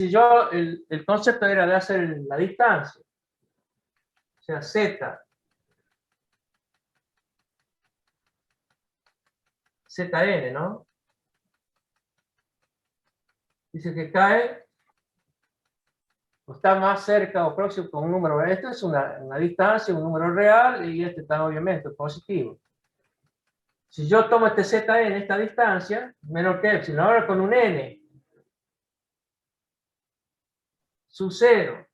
si yo, el concepto era de hacer la distancia, o sea, Z, Zn, ¿no? Dice que cae, o está más cerca o próximo con un número. Esto es una distancia, un número real, y este está obviamente positivo. Si yo tomo este Zn, esta distancia, menor que epsilon, ahora con un n sub 0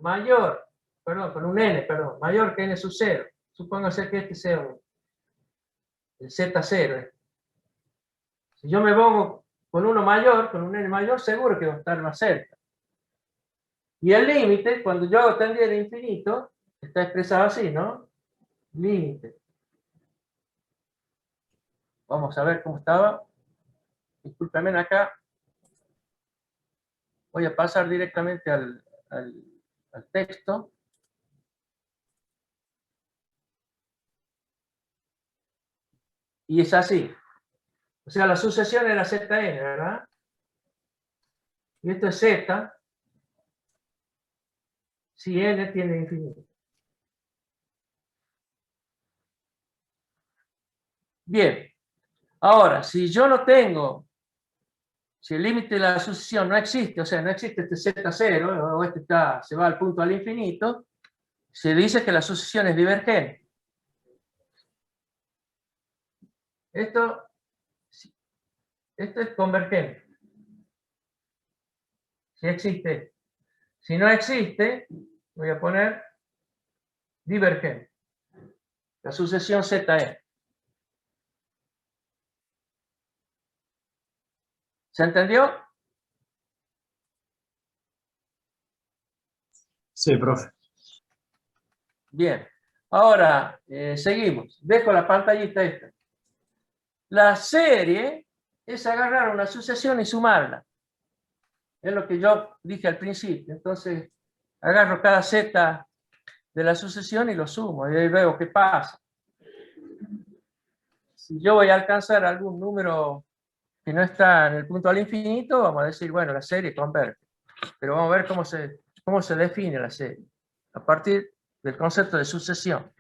mayor, perdón, con un n, perdón, mayor que n sub 0, supóngase que este sea el Z0. Si yo me pongo con uno mayor, con un n mayor, seguro que va a estar más cerca. Y el límite, cuando yo hago tangente de infinito, está expresado así, ¿no? Límite. Vamos a ver cómo estaba. Discúlpenme acá. Voy a pasar directamente al texto. Y es así. O sea, la sucesión era Zn, ¿verdad? Y esto es Z si n tiende a infinito. Bien. Ahora, si yo no tengo, si el límite de la sucesión no existe, o sea, no existe este Z0, o este se va al punto al infinito, se dice que la sucesión es divergente. Esto es convergente. Si existe. Si no existe, voy a poner divergente. La sucesión Zn. ¿Se entendió? Sí, profe. Bien. Ahora, seguimos. Dejo la pantallita esta. La serie es agarrar una sucesión y sumarla. Es lo que yo dije al principio. Entonces, agarro cada Z de la sucesión y lo sumo. Y ahí veo qué pasa. Si yo voy a alcanzar algún número que no está en el punto al infinito, vamos a decir, bueno, la serie converge. Pero vamos a ver cómo se define la serie. A partir del concepto de sucesión.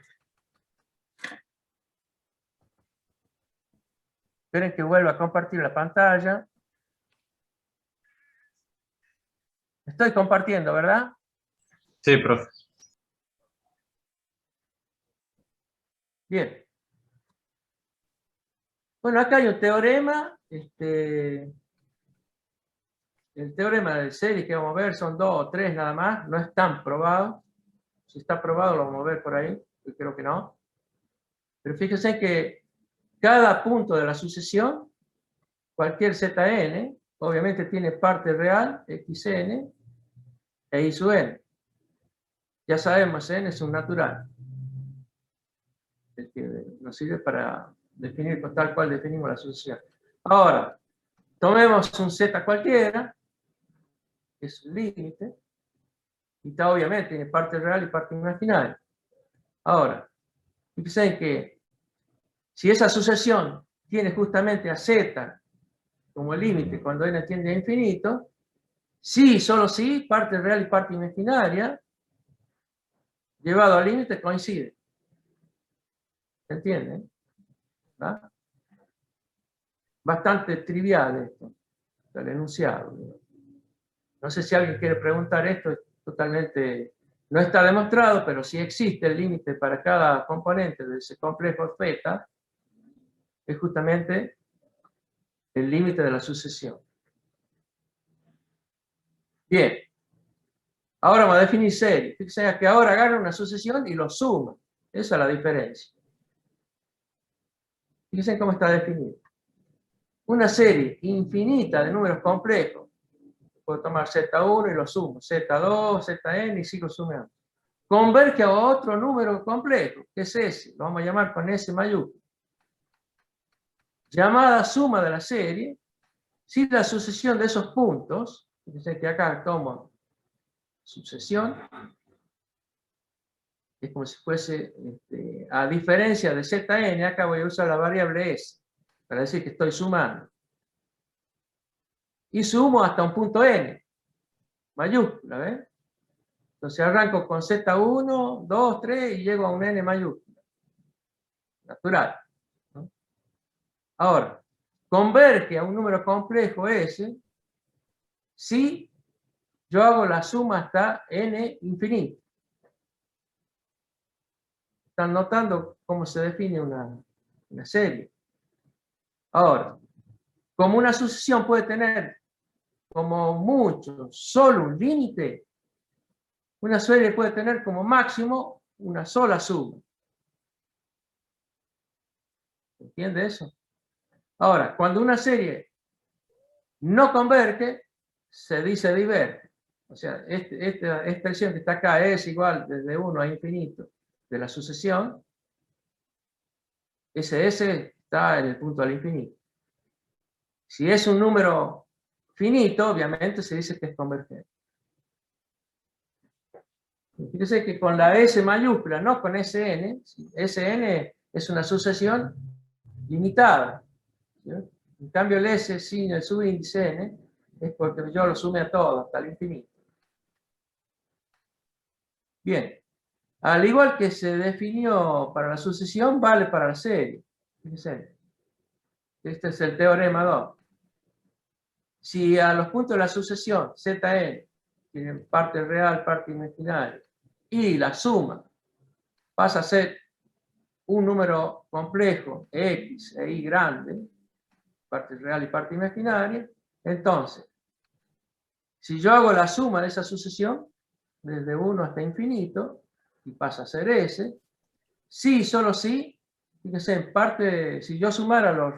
Esperen que vuelva a compartir la pantalla. Estoy compartiendo, ¿verdad? Sí, profe. Bien. Bueno, acá hay un teorema. El teorema de serie que vamos a ver son 2 o 3 nada más. No es tan probado. Si está probado lo vamos a ver por ahí. Yo creo que no. Pero fíjense que cada punto de la sucesión, cualquier Zn, obviamente tiene parte real, Xn, e I sub n. Ya sabemos, n es un natural. Es que nos sirve para definir tal cual definimos la sucesión. Ahora, tomemos un Z cualquiera, que es un límite, y está obviamente tiene parte real y parte imaginaria. Ahora, fíjense que si esa sucesión tiene justamente a Z como límite cuando n tiende a infinito, sí, solo sí, parte real y parte imaginaria, llevado al límite coincide. ¿Se entiende? ¿Va? Bastante trivial esto, el enunciado. No sé si alguien quiere preguntar esto, es totalmente, no está demostrado, pero sí existe el límite para cada componente de ese complejo θ, es justamente el límite de la sucesión. Bien, ahora vamos a definir serie. Fíjense que ahora agarra una sucesión y lo suma. Esa es la diferencia. Fíjense cómo está definido. Una serie infinita de números complejos. Puedo tomar Z1 y lo sumo. Z2, Zn y sigo sumando. Converge a otro número complejo, que es ese. Lo vamos a llamar con S mayúsculo. Llamada suma de la serie, si la sucesión de esos puntos, fíjense que acá tomo sucesión, es como si fuese, a diferencia de Zn, acá voy a usar la variable S, para decir que estoy sumando. Y sumo hasta un punto n. mayúscula, ¿ves? Entonces arranco con Z1, 2, 3 y llego a un N mayúscula. Natural, ¿no? Ahora, converge a un número complejo S si yo hago la suma hasta N infinito. Están notando cómo se define una serie. Ahora, como una sucesión puede tener como mucho solo un límite, una serie puede tener como máximo una sola suma. ¿Entiende eso? Ahora, cuando una serie no converge, se dice diverge. O sea, esta expresión que está acá es igual desde 1 a infinito de la sucesión. Ese S está en el punto al infinito. Si es un número finito, obviamente se dice que es convergente. Fíjense que con la S mayúscula, no con SN, SN es una sucesión limitada. ¿Sí? En cambio el S sin el subíndice N es porque yo lo sume a todo, hasta el infinito. Bien, al igual que se definió para la sucesión, vale para la serie. Fíjense, este es el teorema 2. Si a los puntos de la sucesión, Zn, tienen parte real, parte imaginaria, y la suma pasa a ser un número complejo, X e Y grande, parte real y parte imaginaria, entonces, si yo hago la suma de esa sucesión, desde 1 hasta infinito, y pasa a ser S, sí, solo sí, fíjense, en parte, si yo sumara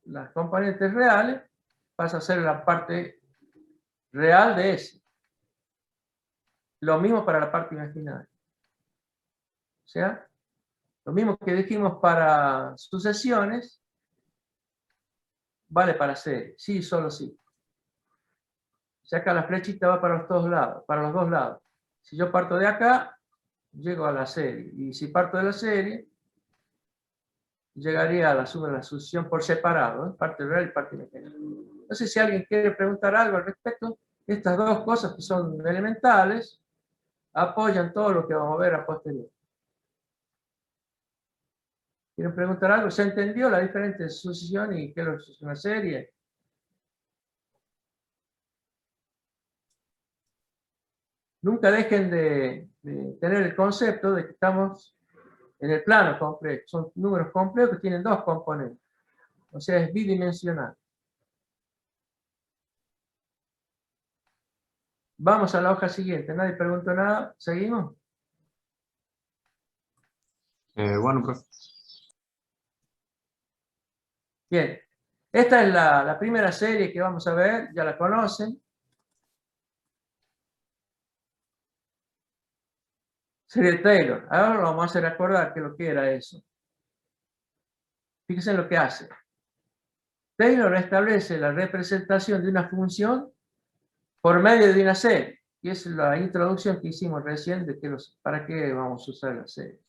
las componentes reales, pasa a ser la parte real de S. Lo mismo para la parte imaginaria. O sea, lo mismo que dijimos para sucesiones, vale para series. Sí, solo sí. O sea, acá la flechita va para los dos lados. Si yo parto de acá, llego a la serie. Y si parto de la serie, llegaría a la suma de la sucesión por separado, ¿eh? Parte real y parte imaginaria. No sé si alguien quiere preguntar algo al respecto. Estas dos cosas que son elementales apoyan todo lo que vamos a ver a posteriori. ¿Quieren preguntar algo? ¿Se entendió la diferencia de sucesión y qué es una serie? Nunca dejen de tener el concepto de que estamos en el plano complejo. Son números complejos que tienen dos componentes. O sea, es bidimensional. Vamos a la hoja siguiente. ¿Nadie preguntó nada? ¿Seguimos? Bueno, profe. Bien. Esta es la primera serie que vamos a ver. Ya la conocen. Serie Taylor. Ahora lo vamos a hacer acordar que lo que era eso. Fíjense en lo que hace. Taylor establece la representación de una función por medio de una serie. Y es la introducción que hicimos recién de que para qué vamos a usar la serie.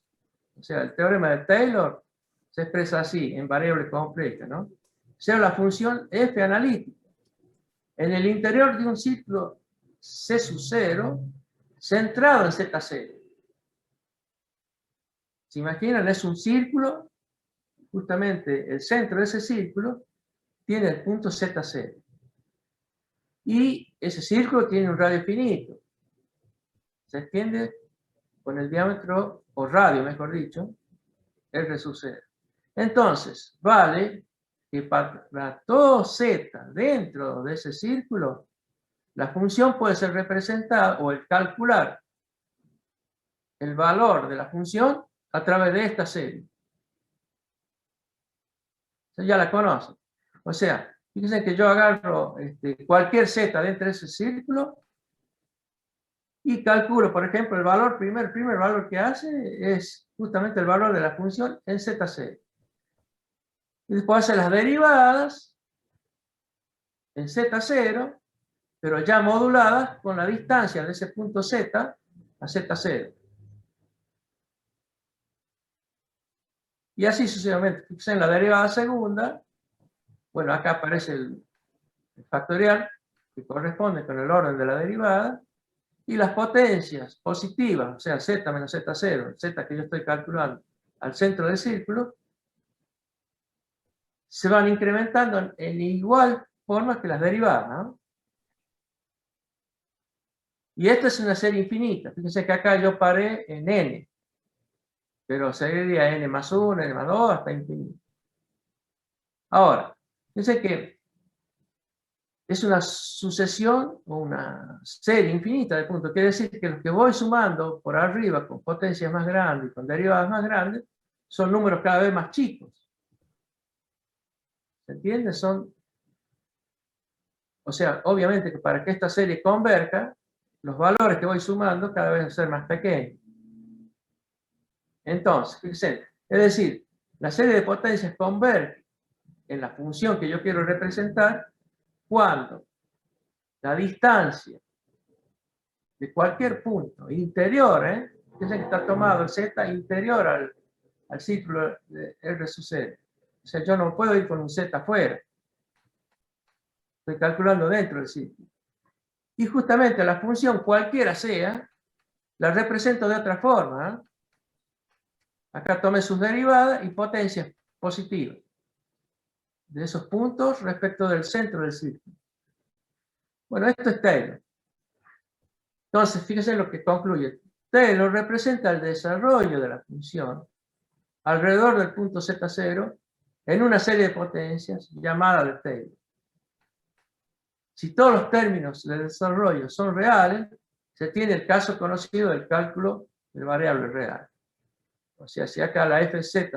O sea, el teorema de Taylor se expresa así, en variable compleja, ¿no? O sea, la función f analítica. En el interior de un ciclo C sub 0, centrado en Z0. ¿Se imaginan? Es un círculo, justamente el centro de ese círculo tiene el punto Z0. Y ese círculo tiene un radio finito. Se extiende con el diámetro, o radio mejor dicho, R sub 0. Entonces, vale que para todo Z dentro de ese círculo, la función puede ser representada, o el calcular el valor de la función a través de esta serie. Eso ya la conocen. O sea, fíjense que yo agarro cualquier Z dentro de ese círculo y calculo, por ejemplo, el valor, primer valor que hace es justamente el valor de la función en Z0. Y después hace las derivadas en Z0, pero ya moduladas con la distancia de ese punto Z a Z0. Y así sucesivamente. Fíjense en la derivada segunda, bueno, acá aparece el factorial que corresponde con el orden de la derivada, Y las potencias positivas, o sea, z menos z0, z que yo estoy calculando al centro del círculo, se van incrementando en igual forma que las derivadas, ¿no? Y esta es una serie infinita. Fíjense que acá yo paré en n, pero seguiría n más 1, n más 2, hasta infinito. Ahora, fíjense que es una sucesión o una serie infinita de puntos. Quiere decir que los que voy sumando por arriba con potencias más grandes y con derivadas más grandes son números cada vez más chicos. ¿Se entiende? O sea, obviamente que para que esta serie converja, los valores que voy sumando cada vez van a ser más pequeños. Entonces, fíjense, es decir, la serie de potencias converge en la función que yo quiero representar cuando la distancia de cualquier punto interior, fíjense que está tomado el z interior al círculo de R sub 0. O sea, yo no puedo ir con un z afuera. Estoy calculando dentro del círculo. Y justamente la función cualquiera sea, la represento de otra forma. Acá tomé sus derivadas y potencias positivas de esos puntos respecto del centro del círculo. Bueno, esto es Taylor. Entonces, fíjense lo que concluye. Taylor representa el desarrollo de la función alrededor del punto z0 en una serie de potencias llamada de Taylor. Si todos los términos de desarrollo son reales, se tiene el caso conocido del cálculo de variable real. O sea, si acá la fz,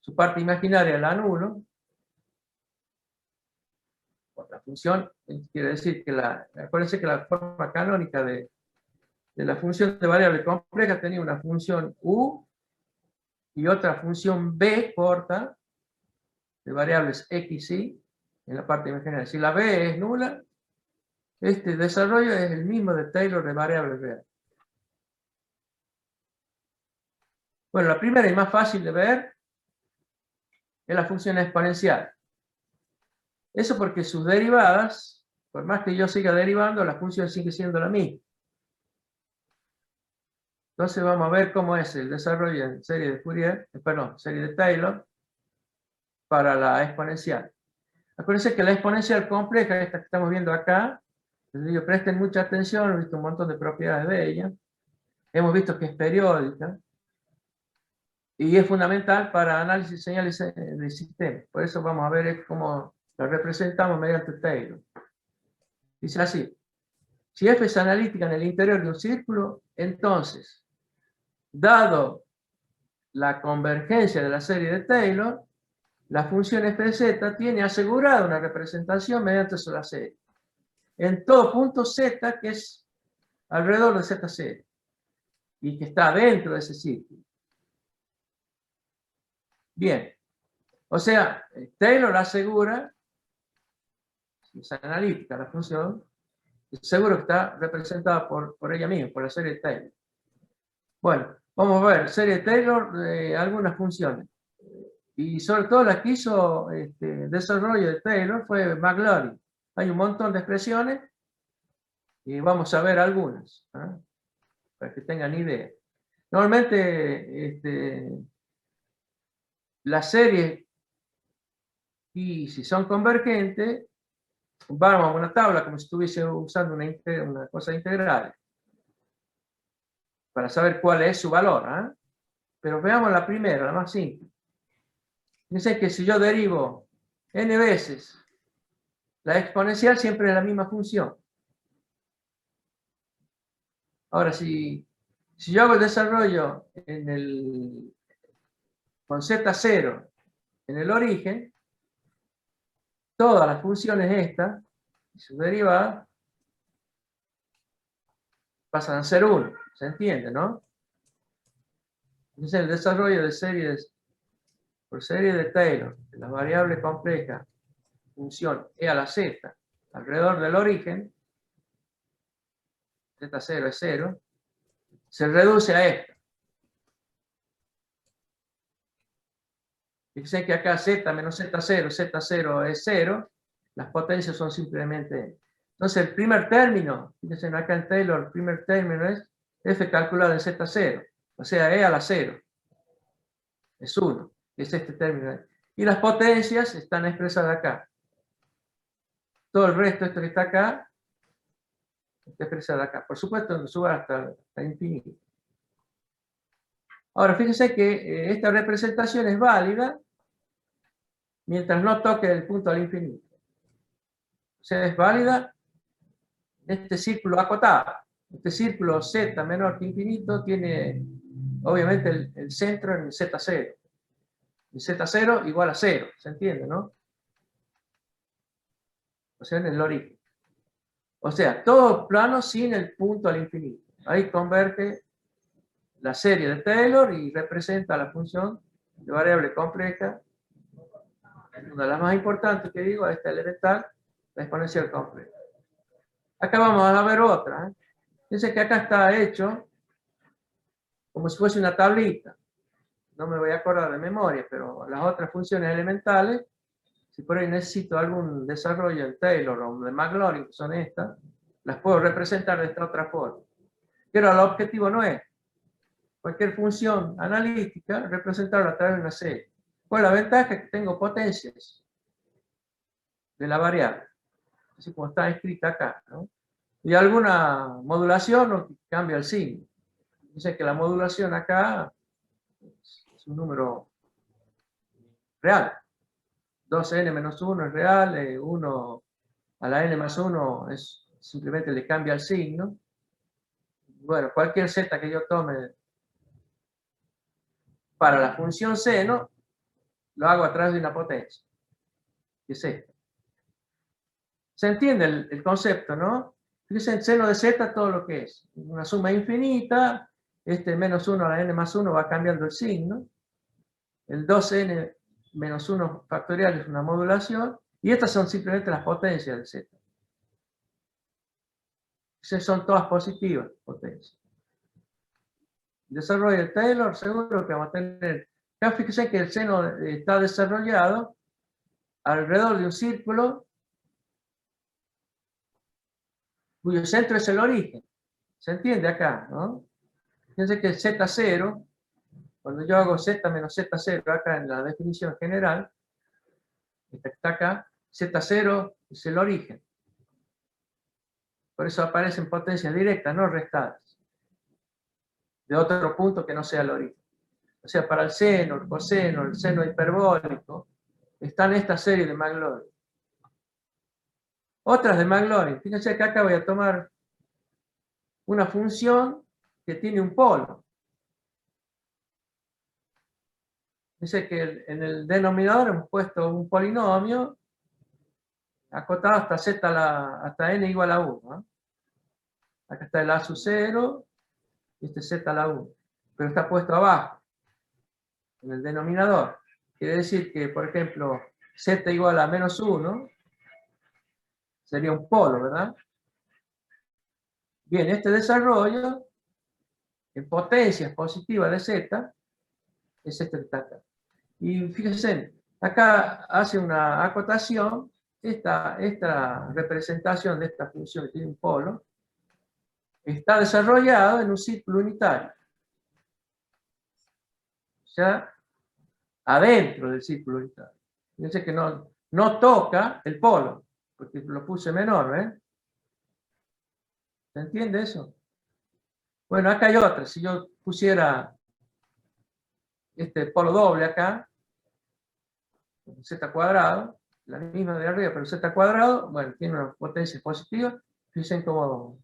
su parte imaginaria la anulo, la función quiere decir que acuérdense que la forma canónica de la función de variable compleja tenía una función u y otra función b corta de variables x y en la parte imaginaria. Si la b es nula, este desarrollo es el mismo de Taylor de variable real. Bueno, la primera y más fácil de ver es la función exponencial. Eso porque sus derivadas, por más que yo siga derivando, la función sigue siendo la misma. Entonces vamos a ver cómo es el desarrollo en serie de Fourier, serie de Taylor para la exponencial. Acuérdense que la exponencial compleja, esta que estamos viendo acá, les digo, presten mucha atención, hemos visto un montón de propiedades de ella, hemos visto que es periódica, y es fundamental para análisis de señales de sistema. Por eso vamos a ver cómo la representamos mediante Taylor. Dice así: si f es analítica en el interior de un círculo, entonces, dado la convergencia de la serie de Taylor, la función f de z tiene asegurada una representación mediante su serie en todo punto z que es alrededor de z0 y que está dentro de ese círculo. Bien, o sea, Taylor asegura, si es analítica la función, seguro que está representada por ella misma, por la serie de Taylor. Bueno, vamos a ver, serie de Taylor de algunas funciones. Y sobre todo la que hizo desarrollo de Taylor fue McLaurin. Hay un montón de expresiones y vamos a ver algunas, para que tengan idea. Normalmente las series, y si son convergentes, vamos a una tabla como si estuviese usando una cosa integral para saber cuál es su valor. Pero veamos la primera, la más simple. Fíjense que si yo derivo n veces la exponencial, siempre es la misma función. Ahora, si yo hago el desarrollo con z0 en el origen, todas las funciones estas y sus derivadas pasan a ser 1. ¿Se entiende, no? Entonces el desarrollo de series por serie de Taylor de la variable compleja función e a la z alrededor del origen, z0 es 0, se reduce a esta. Fíjense que acá z menos z0, z0 es 0, las potencias son simplemente Entonces el primer término, fíjense acá en Taylor, el primer término es f calculado en z0, o sea, e a la 0, es 1, es este término. Y las potencias están expresadas acá. Todo el resto, esto que está acá, está expresado acá. Por supuesto, suba hasta infinito. Ahora, fíjense que esta representación es válida mientras no toque el punto al infinito. O sea, es válida este círculo acotado. Este círculo z menor que infinito tiene, obviamente, el centro en el z0. El z0 igual a 0, ¿se entiende, no? O sea, en el origen. O sea, todo plano sin el punto al infinito. Ahí converge la serie de Taylor y representa la función de variable compleja. Una de las más importantes que digo, esta elemental, la exponencial compleja. Acá vamos a ver otra. Fíjense que acá está hecho como si fuese una tablita. No me voy a acordar de memoria, pero las otras funciones elementales, si por ahí necesito algún desarrollo en Taylor o de Maclaurin, que son estas, las puedo representar de esta otra forma. Pero el objetivo no es cualquier función analítica representarla a través de una serie. Pues la ventaja es que tengo potencias de la variable, así como está escrita acá, ¿no? Y alguna modulación o cambia el signo. Dice que la modulación acá es un número real. 2n menos 1 es real, 1 a la n más 1 es simplemente le cambia el signo. Bueno, cualquier z que yo tome para la función seno, lo hago a través de una potencia, que es esta. ¿Se entiende el concepto, no? Fíjense, en seno de z todo lo que es. Una suma infinita, este menos 1 a la n más 1 va cambiando el signo. El 2n menos 1 factorial es una modulación. Y estas son simplemente las potencias de z. Son todas positivas, potencias. Desarrollo de Taylor, seguro que vamos a tener. Acá fíjense que el seno está desarrollado alrededor de un círculo cuyo centro es el origen. ¿Se entiende acá, no? Fíjense que el z0, cuando yo hago z menos z0 acá en la definición general, esta que está acá, z0 es el origen. Por eso aparecen potencias directas, no restadas, de otro punto que no sea el origen. O sea, para el seno, el coseno, el seno hiperbólico, están esta serie de Maclaurin. Otras de Maclaurin. Fíjense que acá voy a tomar una función que tiene un polo. Dice que en el denominador hemos puesto un polinomio acotado hasta z hasta n igual a 1. ¿No? Acá está el a sub 0 y este z a la 1. Pero está puesto abajo, en el denominador. Quiere decir que, por ejemplo, z igual a menos 1 sería un polo, ¿verdad? Bien, este desarrollo en potencias positivas de z es este que está acá. Y fíjense, acá hace una acotación, esta representación de esta función que tiene un polo, está desarrollado en un círculo unitario. O sea, adentro del círculo unitario. Fíjense que no toca el polo, porque lo puse menor, ¿eh? ¿Se entiende eso? Bueno, acá hay otra. Si yo pusiera este polo doble acá, z cuadrado, la misma de arriba, pero z cuadrado, bueno, tiene una potencia positiva. Fíjense cómo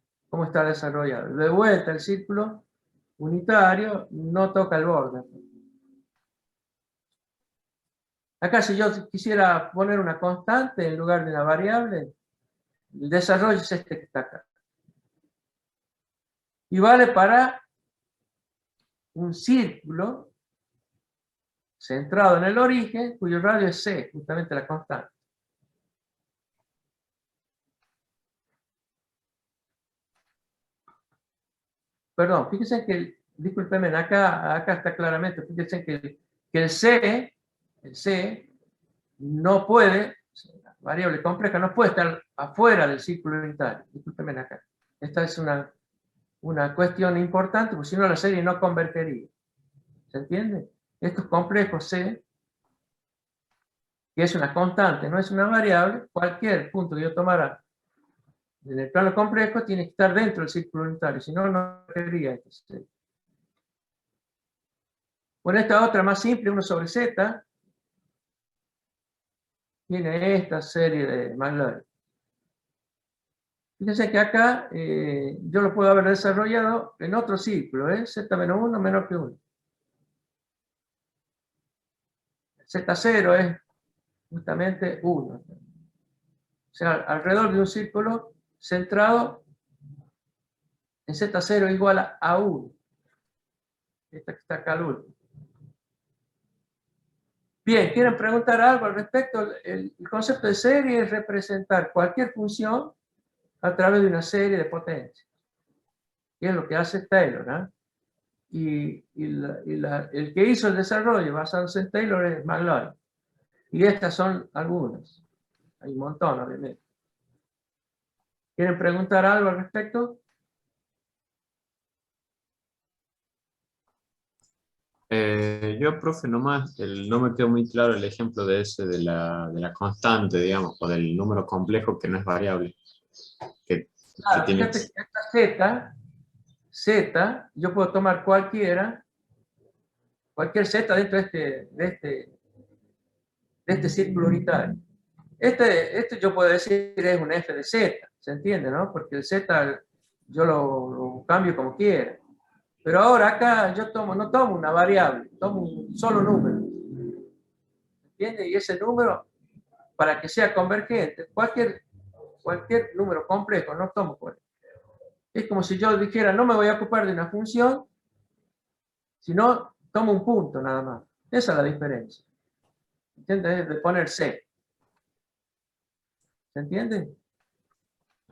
está desarrollado. De vuelta el círculo unitario no toca el borde. Acá si yo quisiera poner una constante en lugar de una variable, el desarrollo es este que está acá. Y vale para un círculo centrado en el origen, cuyo radio es c, justamente la constante. Perdón, fíjense que, discúlpenme, acá está claramente, fíjense que el C no puede, variable compleja no puede estar afuera del círculo unitario. Discúlpenme acá. Esta es una cuestión importante, porque si no la serie no convergería. ¿Se entiende? Estos complejos C, que es una constante, no es una variable, cualquier punto que yo tomara en el plano complejo tiene que estar dentro del círculo unitario, si no, no convergería esta serie. Bueno, esta otra más simple, 1 sobre Z, tiene esta serie de Magloire. Fíjense que acá yo lo puedo haber desarrollado en otro círculo, Z menos 1 menor que 1. Z0 es justamente 1. O sea, alrededor de un círculo centrado en Z0 igual a 1. Esta que está acá al último. Bien, ¿quieren preguntar algo al respecto? El concepto de serie es representar cualquier función a través de una serie de potencias. Y es lo que hace Taylor, ¿eh? El que hizo el desarrollo basándose en Taylor es Magloire. Y estas son algunas. Hay un montón, obviamente. ¿Quieren preguntar algo al respecto? Yo, profe, nomás, no me quedó muy claro el ejemplo de ese de la constante, digamos, o del número complejo que no es variable. Que Claro, tiene... fíjate que esta Z, yo puedo tomar cualquier Z dentro de este círculo unitario. Este yo puedo decir es un f de Z, ¿se entiende, no? Porque el Z yo lo cambio como quiera. Pero ahora acá yo no tomo una variable, tomo un solo número. ¿Entiende? Y ese número, para que sea convergente, cualquier número complejo, no tomo por él. Es como si yo dijera, no me voy a ocupar de una función, sino tomo un punto nada más. Esa es la diferencia. ¿Entiendes? De poner C. ¿Se entiende?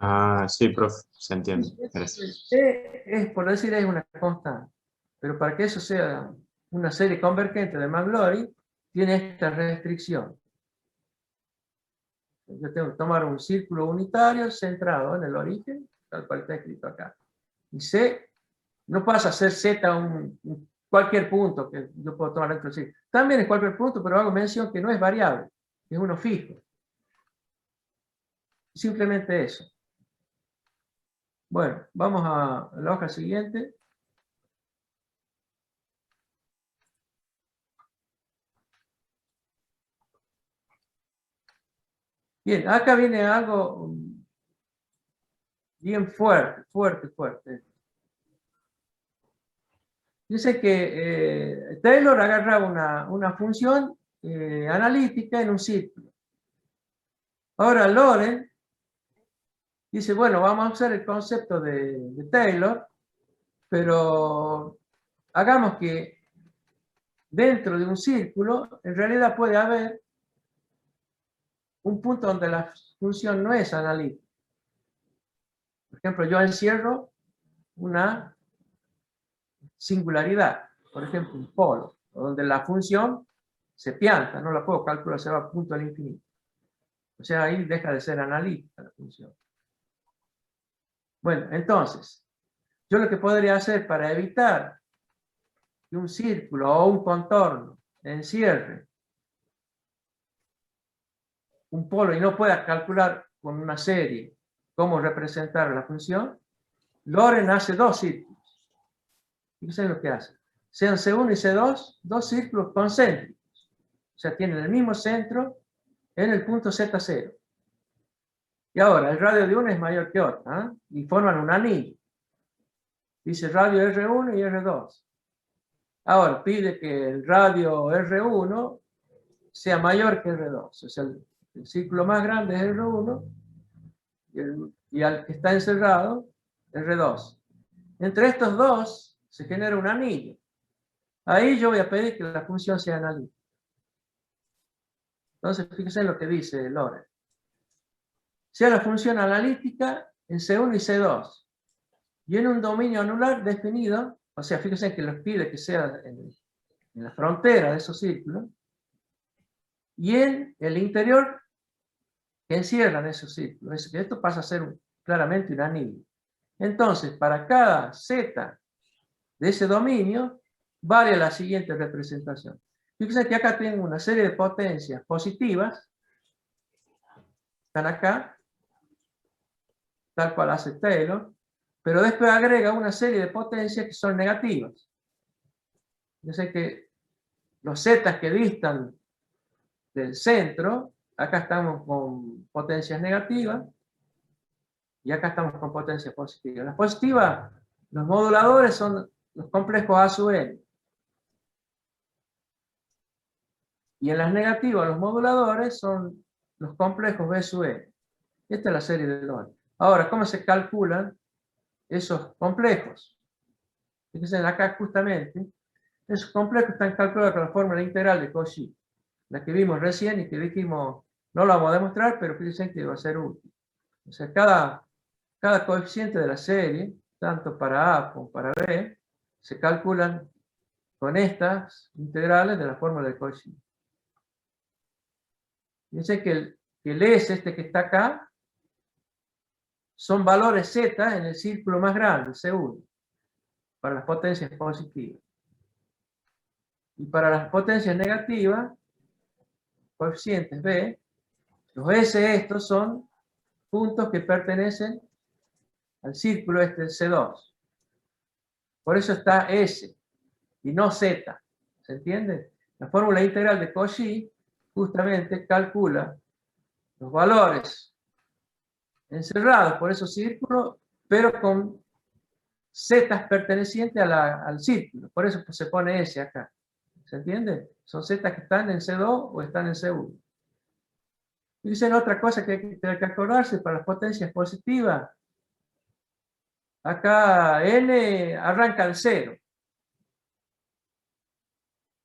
Ah, sí, profe, se entiende. Gracias. C es, por decir, es una constante. Pero para que eso sea una serie convergente de Magloire, tiene esta restricción. Yo tengo que tomar un círculo unitario centrado en el origen, tal cual está escrito acá. Y C no pasa a ser Z cualquier punto que yo puedo tomar dentro del círculo. También es cualquier punto, pero hago mención que no es variable, es uno fijo. Simplemente eso. Bueno, vamos a la hoja siguiente. Bien, acá viene algo bien fuerte. Dice que Taylor agarraba una función analítica en un círculo. Ahora Lorenz dice, bueno, vamos a usar el concepto de Taylor, pero hagamos que dentro de un círculo en realidad puede haber un punto donde la función no es analítica. Por ejemplo, yo encierro una singularidad, por ejemplo, un polo, donde la función se pianta, no la puedo calcular, se va a punto al infinito. O sea, ahí deja de ser analítica la función. Bueno, entonces, yo lo que podría hacer para evitar que un círculo o un contorno encierre un polo y no pueda calcular con una serie cómo representar la función, Lorenz hace dos círculos. Fíjense lo que hace. Sean C1 y C2, dos círculos concéntricos. O sea, tienen el mismo centro en el punto Z0. Y ahora, el radio de uno es mayor que otro, ¿eh? Y forman un anillo. Dice radio R1 y R2. Ahora, pide que el radio R1 sea mayor que R2. O sea, el círculo más grande es R1 y al que está encerrado, R2. Entre estos dos se genera un anillo. Ahí yo voy a pedir que la función sea analítica. Entonces, fíjense en lo que dice Lorenz. Sea la función analítica en C1 y C2. Y en un dominio anular definido, o sea, fíjense que les pide que sea en la frontera de esos círculos, y en el interior que encierran esos círculos. Esto pasa a ser claramente un anillo. Entonces, para cada z de ese dominio, vale la siguiente representación. Fíjense que acá tengo una serie de potencias positivas, están acá, tal cual hace Taylor, pero después agrega una serie de potencias que son negativas. Fíjense que los z que distan del centro, acá estamos con potencias negativas, y acá estamos con potencias positivas. Las positivas, los moduladores son los complejos A sub n. Y en las negativas, los moduladores son los complejos B sub n. Esta es la serie de Lorentz. Ahora, ¿cómo se calculan esos complejos? Fíjense acá justamente, esos complejos están calculados con la fórmula integral de Cauchy, la que vimos recién y que dijimos, no la vamos a demostrar, pero fíjense que va a ser útil. O sea, cada coeficiente de la serie, tanto para A como para B, se calculan con estas integrales de la fórmula de Cauchy. Fíjense que el S, este que está acá, son valores Z en el círculo más grande, C1, para las potencias positivas. Y para las potencias negativas, coeficientes B, los S estos son puntos que pertenecen al círculo este C2. Por eso está S y no Z. ¿Se entiende? La fórmula integral de Cauchy justamente calcula los valores encerrados por esos círculos, pero con zetas pertenecientes al círculo. Por eso se pone S acá. ¿Se entiende? Son zetas que están en C2 o están en C1. Y dicen otra cosa que hay que acordarse para las potencias positivas. Acá N arranca en 0.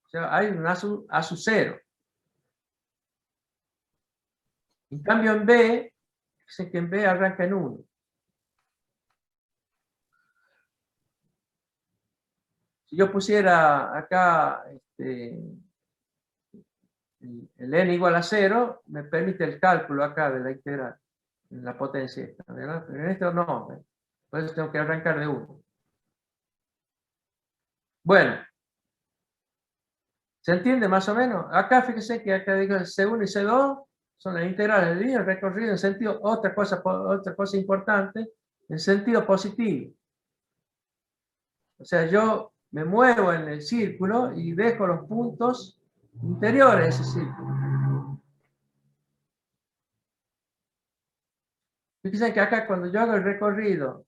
O sea, hay un A sub 0. En cambio en B, dicen que en B arranca en 1. Si yo pusiera acá el n igual a 0, me permite el cálculo acá de la integral, en la potencia esta, ¿verdad? Pero en esto no, ¿verdad? Por eso tengo que arrancar de 1. Bueno, ¿se entiende más o menos? Acá fíjense que acá digo C1 y C2 son las integrales de línea recorrido en sentido, otra cosa importante, en sentido positivo. O sea, yo me muevo en el círculo y dejo los puntos interiores de ese círculo. Fíjense que acá cuando yo hago el recorrido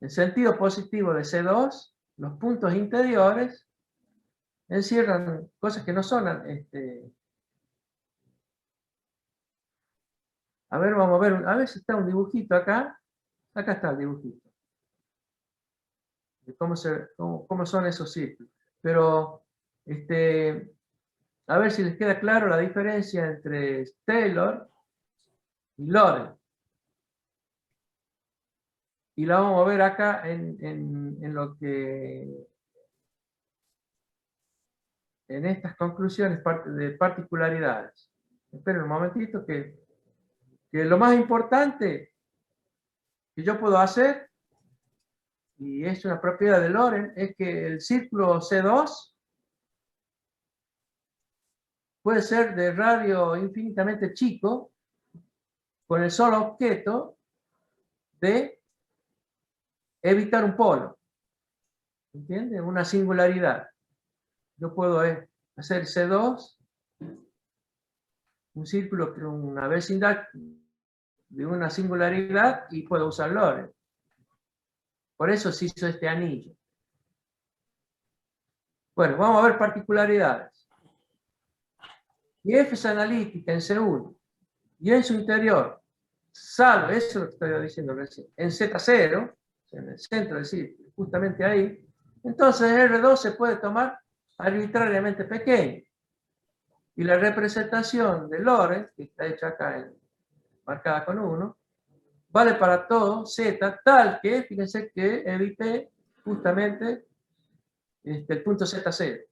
en sentido positivo de C2, los puntos interiores encierran cosas que no son... a ver, vamos a ver si está un dibujito acá. Acá está el dibujito. De cómo son esos círculos. Pero, a ver si les queda claro la diferencia entre Taylor y Lorentz. Y la vamos a ver acá en lo que... en estas conclusiones de particularidades. Esperen un momentito que lo más importante que yo puedo hacer, y es una propiedad de Lorentz, es que el círculo C2 puede ser de radio infinitamente chico con el solo objeto de evitar un polo. ¿Entiende? Una singularidad. Yo puedo hacer C2, un círculo con una vecindad de una singularidad y puedo usar Lorentz. Por eso se hizo este anillo. Bueno, vamos a ver particularidades. Y F es analítica en C1 y en su interior, salvo, eso es lo que estoy diciendo recién, en Z0, en el centro del círculo, justamente ahí, entonces R2 se puede tomar arbitrariamente pequeño. Y la representación de Lorentz, que está hecha acá, marcada con 1, vale para todo Z, tal que, fíjense que evité justamente el punto Z0.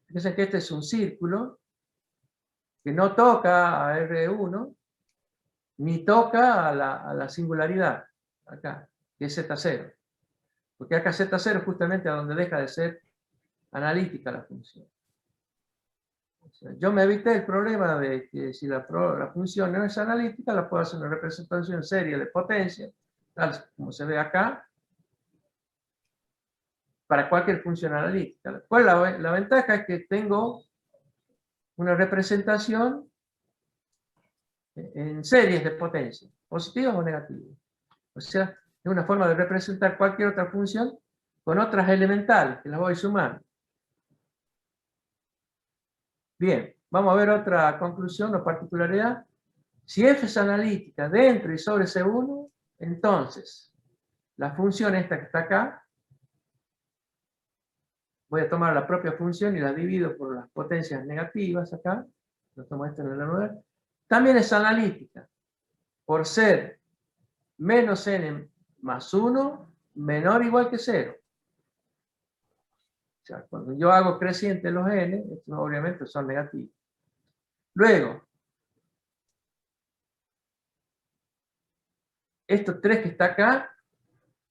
Fíjense que este es un círculo que no toca a R1, ni toca a la singularidad, acá, que es Z0. Porque acá Z0 es justamente a donde deja de ser analítica la función. O sea, yo me evité el problema de que si la función no es analítica, la puedo hacer una representación seria de potencia, tal como se ve acá, para cualquier función analítica. ¿Cuál es la ventaja? Es que tengo una representación en series de potencia, positivas o negativas. O sea, es una forma de representar cualquier otra función con otras elementales, que las voy sumando. Bien, vamos a ver otra conclusión o particularidad. Si f es analítica dentro y sobre C1, entonces la función esta que está acá, voy a tomar la propia función y la divido por las potencias negativas acá, lo tomo esto en el lugar, también es analítica, por ser menos n más 1 menor o igual que 0. O sea, cuando yo hago creciente los n, estos obviamente son negativos. Luego, estos 3 que está acá,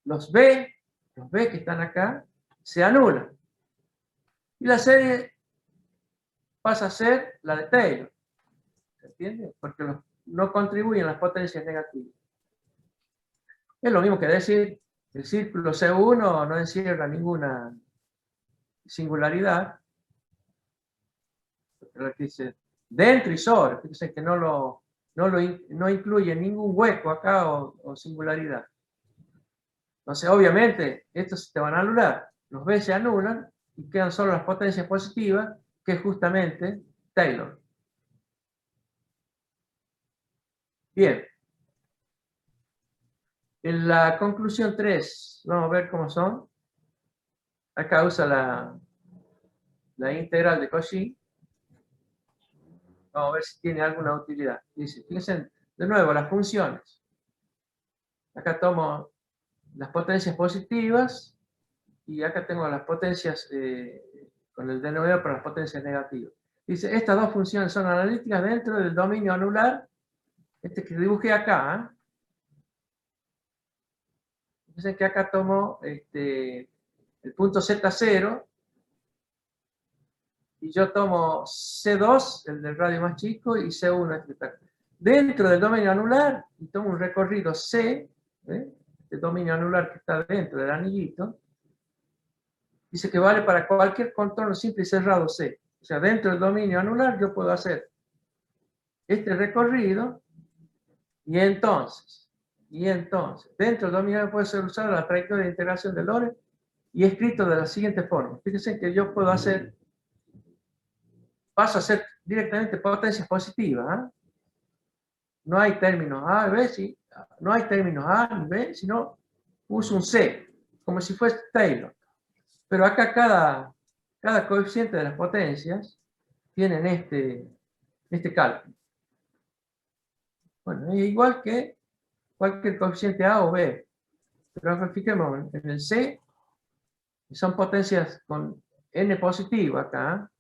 los b que están acá, se anulan. Y la serie pasa a ser la de Taylor. ¿Se entiende? Porque no contribuyen las potencias negativas. Es lo mismo que decir que el círculo C1 no encierra ninguna singularidad. Lo que dice dentro y sobre. Fíjense que no incluye ningún hueco acá o singularidad. Entonces, obviamente, estos se te van a anular. Los B se anulan y quedan solo las potencias positivas, que es justamente Taylor. Bien. En la conclusión 3, vamos a ver cómo son. Acá usa la integral de Cauchy. Vamos a ver si tiene alguna utilidad. Dice, fíjense, de nuevo, las funciones. Acá tomo las potencias positivas y acá tengo las potencias con el denominador para las potencias negativas. Dice, estas dos funciones son analíticas dentro del dominio anular, este que dibujé acá. Fíjense que acá tomo el punto Z0 y yo tomo C2, el del radio más chico, y C1, este está dentro del dominio anular, y tomo un recorrido C, el dominio anular que está dentro del anillito, dice que vale para cualquier contorno simple y cerrado C. O sea, dentro del dominio anular yo puedo hacer este recorrido, y entonces, dentro del dominio anular puede ser usada la trayectoria de integración de Lorentz, y escrito de la siguiente forma. Fíjense que yo puedo hacer, paso a hacer directamente potencias positivas. No hay términos A, B, sí. No hay términos A ni B, sino uso un C, como si fuese Taylor. Pero acá cada coeficiente de las potencias tienen este cálculo. Bueno, es igual que cualquier coeficiente A o B. Pero fijémonos, en el C son potencias con N positivo acá.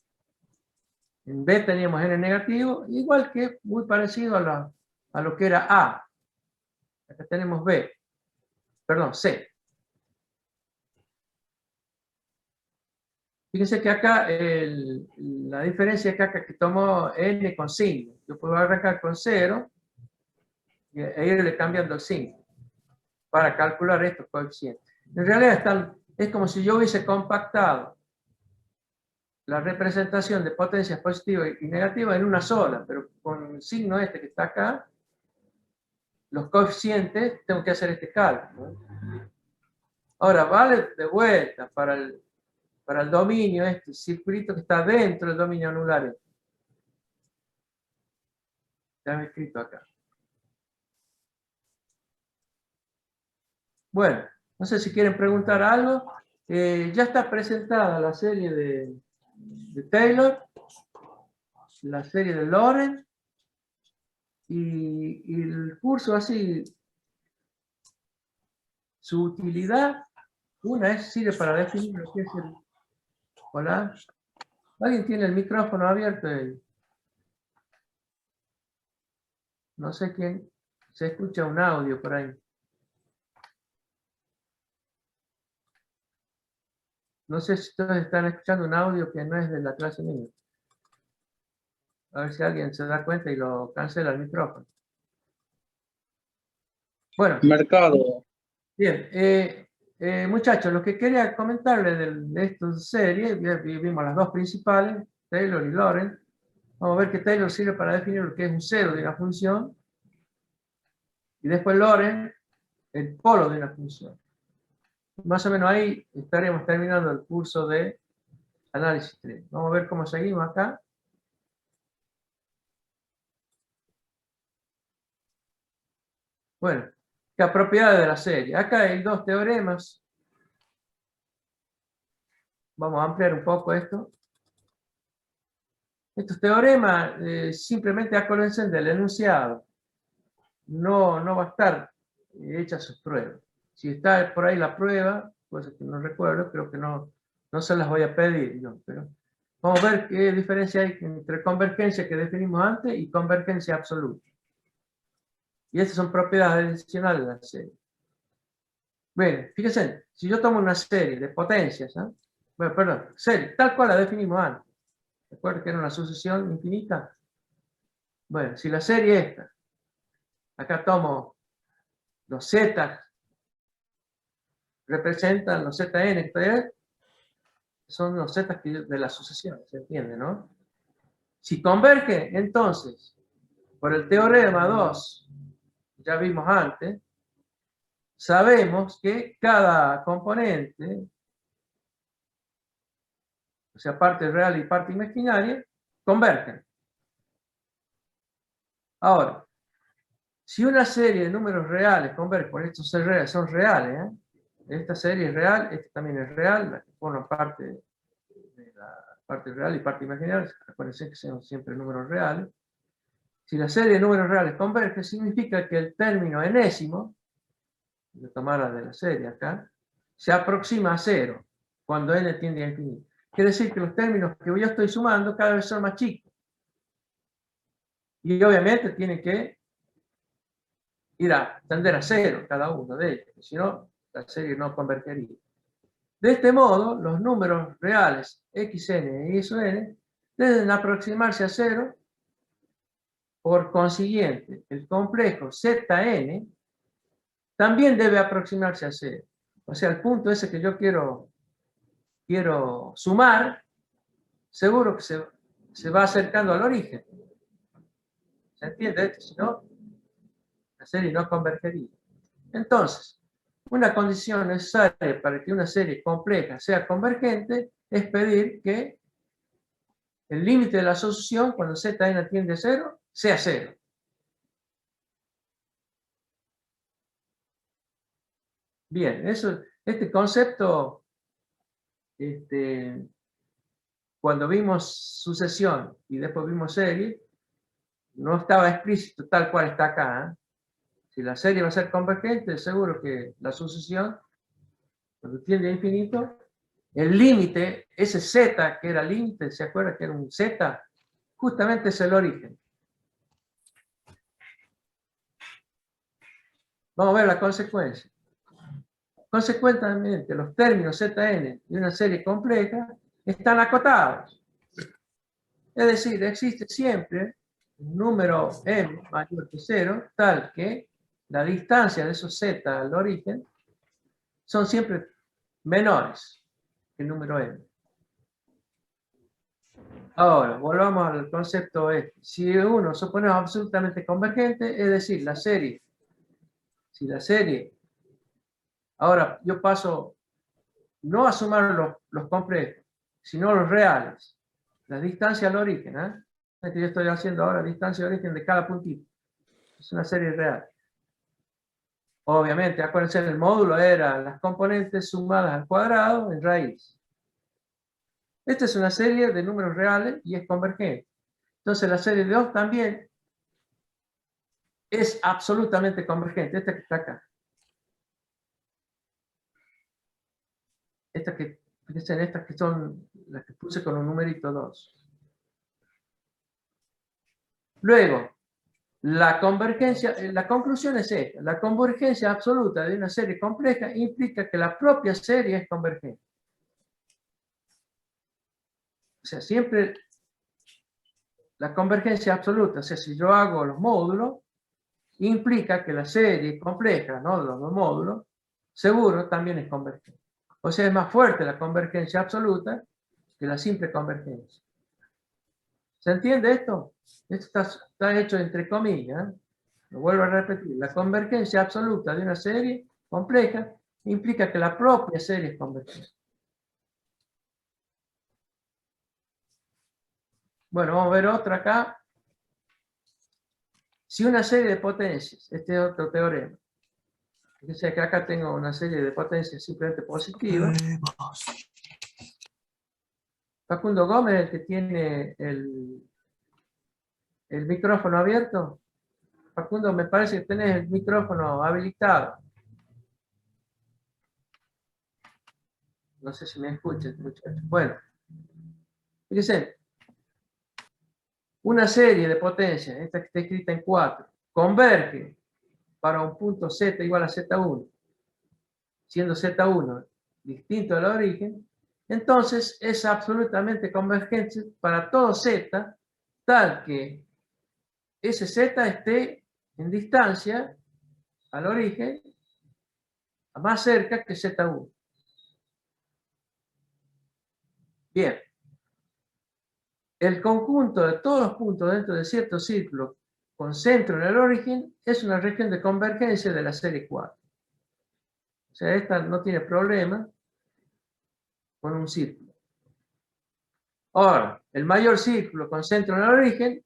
En B teníamos N negativo, igual que muy parecido a lo que era A. Acá tenemos B, perdón, C. Fíjense que acá la diferencia es que acá que tomo N con signo. Yo puedo arrancar con 0 e irle cambiando el signo para calcular estos coeficientes. En realidad es como si yo hubiese compactado la representación de potencias positivas y negativas en una sola, pero con el signo este que está acá, los coeficientes, tengo que hacer este cálculo. Ahora, vale de vuelta para el dominio, este circulito que está dentro del dominio anular. Está escrito acá. Bueno, no sé si quieren preguntar algo. Ya está presentada la serie de Taylor, la serie de Lorentz, y el curso así, su utilidad, una sirve para definir lo que es el... Hola, ¿alguien tiene el micrófono abierto? No sé quién. Se escucha un audio por ahí. No sé si ustedes están escuchando un audio que no es de la clase mía. A ver si alguien se da cuenta y lo cancela el micrófono. Bueno. Mercado. Bien. Muchachos, lo que quería comentarles de esta serie, vimos las dos principales, Taylor y Lorentz. Vamos a ver que Taylor sirve para definir lo que es un cero de una función. Y después Lorentz, el polo de una función. Más o menos ahí estaremos terminando el curso de análisis 3. Vamos a ver cómo seguimos acá. Bueno, las propiedades de la serie. Acá hay dos teoremas. Vamos a ampliar un poco esto. Estos teoremas simplemente acuérdense del enunciado. No va a estar hecha sus pruebas. Si está por ahí la prueba, pues que no recuerdo, creo que no se las voy a pedir yo, pero vamos a ver qué diferencia hay entre convergencia que definimos antes y convergencia absoluta. Y estas son propiedades adicionales de la serie. Bueno, fíjense, si yo tomo una serie de potencias, bueno, perdón, serie, tal cual la definimos antes. ¿Recuerdan que era una sucesión infinita? Bueno, si la serie esta, acá tomo los z, representan los zn, son los z de la sucesión, ¿se entiende, no? Si converge, entonces, por el teorema 2, ya vimos antes, sabemos que cada componente, o sea, parte real y parte imaginaria, convergen. Ahora, si una serie de números reales converge, por estos son reales, esta serie es real, esta también es real, la que forman parte de la parte real y parte imaginaria, acuérdense que son siempre números reales. Si la serie de números reales converge, significa que el término enésimo, de tomar de la serie acá, se aproxima a cero cuando n tiende a infinito. Quiere decir que los términos que yo estoy sumando cada vez son más chicos. Y obviamente tienen que ir a tender a cero cada uno de ellos, si no, la serie no convergería. De este modo, los números reales xn y xn deben aproximarse a cero. Por consiguiente, el complejo Zn también debe aproximarse a cero. O sea, el punto ese que yo quiero sumar, seguro que se va acercando al origen. ¿Se entiende esto? Si no, la serie no convergería. Entonces, una condición necesaria para que una serie compleja sea convergente es pedir que el límite de la asociación, cuando Zn tiende a cero, sea cero. Bien, este concepto, cuando vimos sucesión y después vimos serie, no estaba explícito tal cual está acá. Si la serie va a ser convergente, seguro que la sucesión, cuando tiende a infinito, el límite, ese z que era límite, ¿se acuerda que era un z? Justamente es el origen. Vamos a ver la consecuencia. Consecuentemente, los términos Zn de una serie compleja están acotados. Es decir, existe siempre un número m mayor que 0, tal que la distancia de esos z al origen son siempre menores que el número m. Ahora, volvamos al concepto este. Si uno suponemos absolutamente convergente, es decir, la serie, si la serie, ahora yo paso no a sumar los complejos, sino los reales, la distancia al origen, que yo estoy haciendo ahora, distancia al origen de cada puntito. Es una serie real. Obviamente, acuérdense, el módulo era las componentes sumadas al cuadrado en raíz. Esta es una serie de números reales y es convergente. Entonces la serie de 2 también es absolutamente convergente. Esta que está acá. Estas que son las que puse con un numerito 2. Luego, La convergencia, la conclusión es esta: la convergencia absoluta de una serie compleja implica que la propia serie es convergente. O sea, siempre la convergencia absoluta, o sea, si yo hago los módulos, implica que la serie compleja, ¿no?, de los dos módulos, seguro también es convergente. O sea, es más fuerte la convergencia absoluta que la simple convergencia. ¿Se entiende esto? Esto está hecho entre comillas, ¿eh? Lo vuelvo a repetir: la convergencia absoluta de una serie compleja implica que la propia serie es convergente. Bueno, vamos a ver otra acá. Si una serie de potencias, este es otro teorema, fíjense que acá tengo una serie de potencias simplemente positivas. Facundo Gómez, el que tiene el micrófono abierto. Facundo, me parece que tenés el micrófono habilitado. No sé si me escuchas, muchachos. Bueno, fíjense, una serie de potencias, esta que está escrita en 4, converge para un punto z igual a z1, siendo z1 distinto del origen, entonces es absolutamente convergente para todo z, tal que ese z esté en distancia al origen más cerca que z1. Bien, el conjunto de todos los puntos dentro de cierto círculo con centro en el origen es una región de convergencia de la serie 4. O sea, esta no tiene problema con un círculo. Ahora, el mayor círculo con centro en el origen,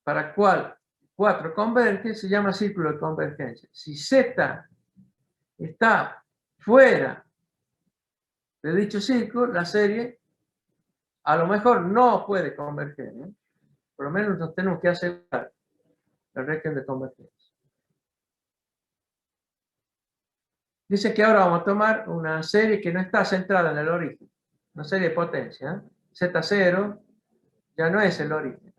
para cual 4 converge, se llama círculo de convergencia. Si Z está fuera de dicho círculo, la serie a lo mejor no puede converger, ¿eh? Por lo menos nos tenemos que asegurar la región de convergencia. Dice que ahora vamos a tomar una serie que no está centrada en el origen, una serie de potencia, ¿eh? Z0 ya no es el origen, ¿eh?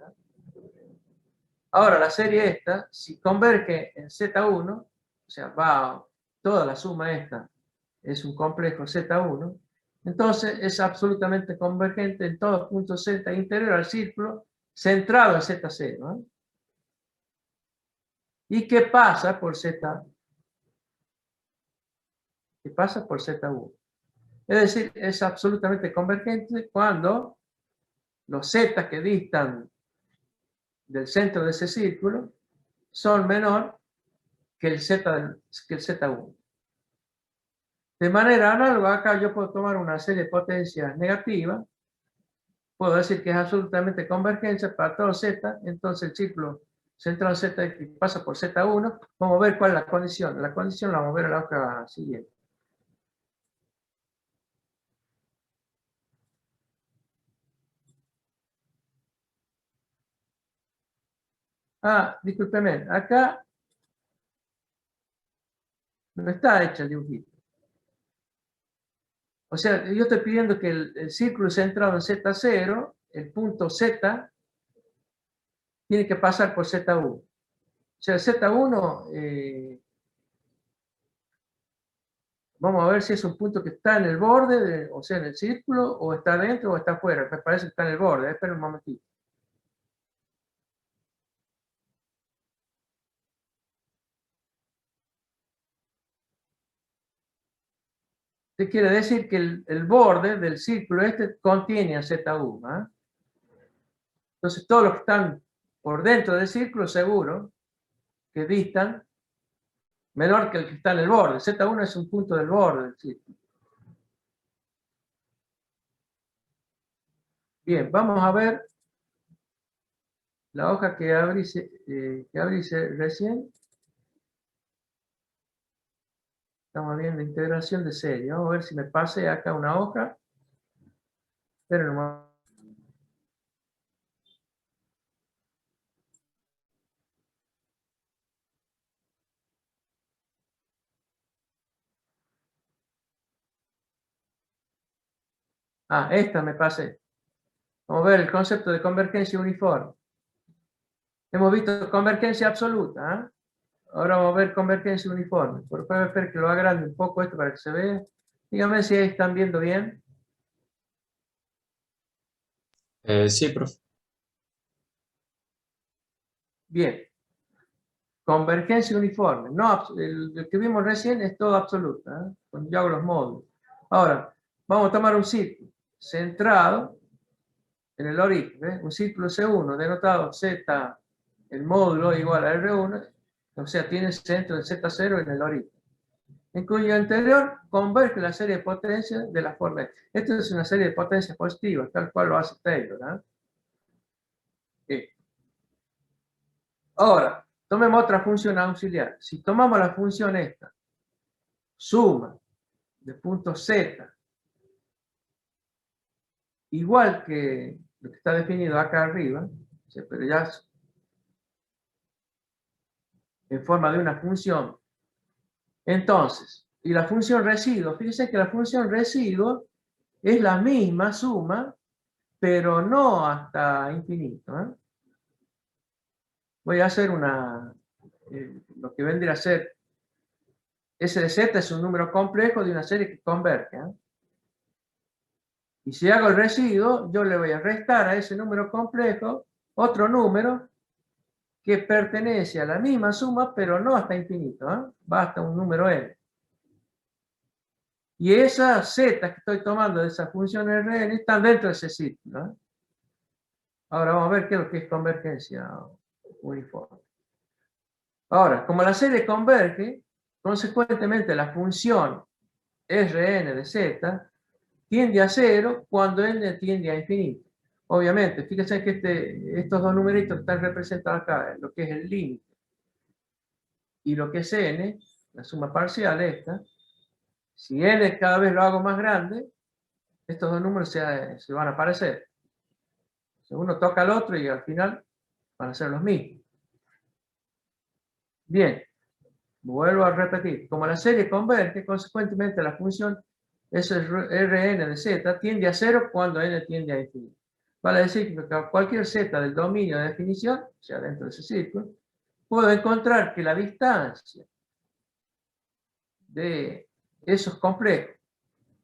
Ahora la serie esta, si converge en Z1, o sea, va toda la suma esta, es un complejo Z1, entonces es absolutamente convergente en todos puntos Z interior al círculo centrado en Z0, ¿eh? ¿Y qué pasa por Z? ¿Qué pasa por Z1? Es decir, es absolutamente convergente cuando los Z que distan del centro de ese círculo son menor que el Z1. De manera análoga, acá yo puedo tomar una serie de potencias negativas, puedo decir que es absolutamente convergencia para todo Z, entonces el círculo central Z pasa por Z1. Vamos a ver cuál es la condición. La condición la vamos a ver en la hoja siguiente. Ah, discúlpeme, acá no está hecha el dibujito. O sea, yo estoy pidiendo que el círculo centrado en Z0, el punto Z, tiene que pasar por Z1. O sea, Z1, vamos a ver si es un punto que está en el borde, o sea, en el círculo, o está dentro o está afuera. Me parece que está en el borde. Espera un momentito. ¿Qué quiere decir? Que el borde del círculo este contiene a Z1, ¿eh? Entonces, todos los que están por dentro del círculo, seguro que distan menor que el que está en el borde. Z1 es un punto del borde del círculo. Bien, vamos a ver la hoja que abrí recién. Estamos viendo integración de serie. Vamos a ver si me pase acá una hoja. Esperen un momento. Ah, esta me pasé. Vamos a ver el concepto de convergencia uniforme. Hemos visto convergencia absoluta, ¿eh? Ahora vamos a ver convergencia uniforme. Por favor, espero que lo agrande un poco esto para que se vea. Díganme si ahí están viendo bien. Sí, profe. Bien. Convergencia uniforme. No, el que vimos recién es todo absoluto, ¿eh? Cuando yo hago los módulos. Ahora, vamos a tomar un círculo centrado en el origen. ¿Ves? Un círculo C1 denotado Z, el módulo igual a R1, o sea, tiene centro en Z0 en el origen. En cuyo interior converge la serie de potencias de la forma. Esta es una serie de potencias positivas, tal cual lo hace Taylor. ¿Eh? Ahora, tomemos otra función auxiliar. Si tomamos la función esta, suma de puntos Z, igual que lo que está definido acá arriba, pero ya en forma de una función. Entonces, y la función residuo, fíjense que la función residuo es la misma suma, pero no hasta infinito. Voy a hacer lo que vendría a ser, S de Z es un número complejo de una serie que converge. Y si hago el residuo, yo le voy a restar a ese número complejo otro número que pertenece a la misma suma, pero no hasta infinito, va hasta un número n. Y esas z que estoy tomando de esa función Rn están dentro de ese círculo. Ahora vamos a ver qué es lo que es convergencia uniforme. Ahora, como la serie converge, consecuentemente la función Rn de z tiende a 0 cuando n tiende a infinito. Obviamente, fíjense que estos dos numeritos están representados acá, lo que es el límite y lo que es n, la suma parcial esta. Si n cada vez lo hago más grande, estos dos números se van a aparecer. Uno toca al otro y al final van a ser los mismos. Bien, vuelvo a repetir. Como la serie converge, consecuentemente la función Rn de z tiende a 0 cuando n tiende a infinito. Vale decir que cualquier z del dominio de definición, o sea, dentro de ese círculo, puedo encontrar que la distancia de esos complejos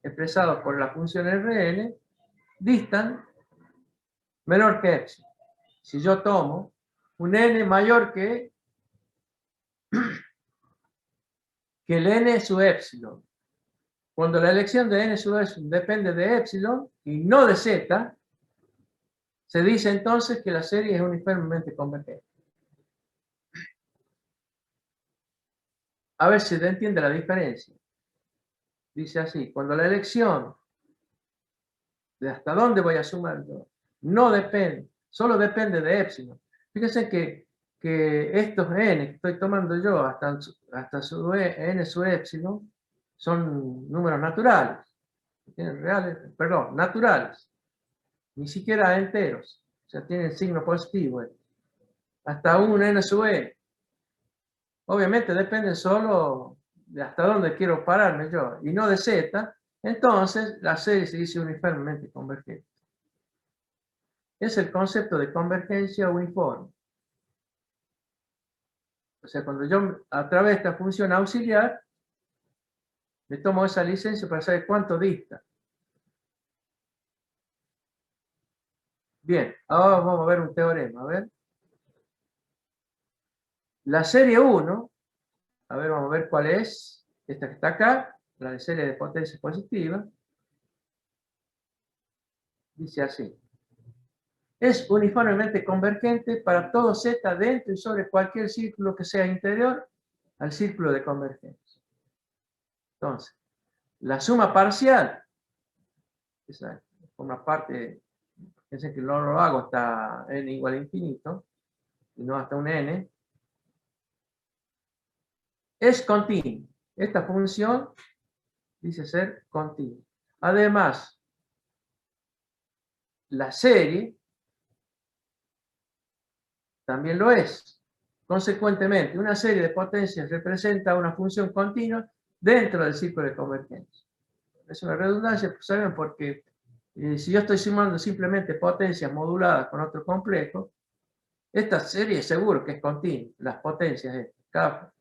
expresados por la función Rn distan menor que epsilon. Si yo tomo un n mayor que el n sub epsilon, cuando la elección de n sub epsilon depende de epsilon y no de z, se dice entonces que la serie es uniformemente convergente. A ver si se entiende la diferencia. Dice así, cuando la elección de hasta dónde voy a sumar yo no depende, solo depende de epsilon. Fíjense que estos n que estoy tomando yo hasta n sub epsilon son números naturales. Reales, perdón, naturales. Ni siquiera enteros. O sea, tienen signo positivo. Hasta un n sub n. Obviamente depende solo de hasta dónde quiero pararme yo, y no de z. Entonces, la serie se dice uniformemente convergente. Es el concepto de convergencia uniforme. O sea, cuando yo, a través de esta función auxiliar, le tomo esa licencia para saber cuánto dista. Bien, ahora vamos a ver un teorema. A ver. La serie 1, a ver, vamos a ver cuál es. Esta que está acá, la de serie de potencia positiva. Dice así. Es uniformemente convergente para todo z dentro y sobre cualquier círculo que sea interior al círculo de convergencia. Entonces, la suma parcial, esa forma parte, fíjense que no lo hago hasta n igual a infinito, sino hasta un n, es continua. Esta función dice ser continua. Además, la serie también lo es. Consecuentemente, una serie de potencias representa una función continua dentro del círculo de convergencia. Es una redundancia, pues, ¿saben? Porque si yo estoy sumando simplemente potencias moduladas con otro complejo, Esta serie seguro que es continua, las potencias, cada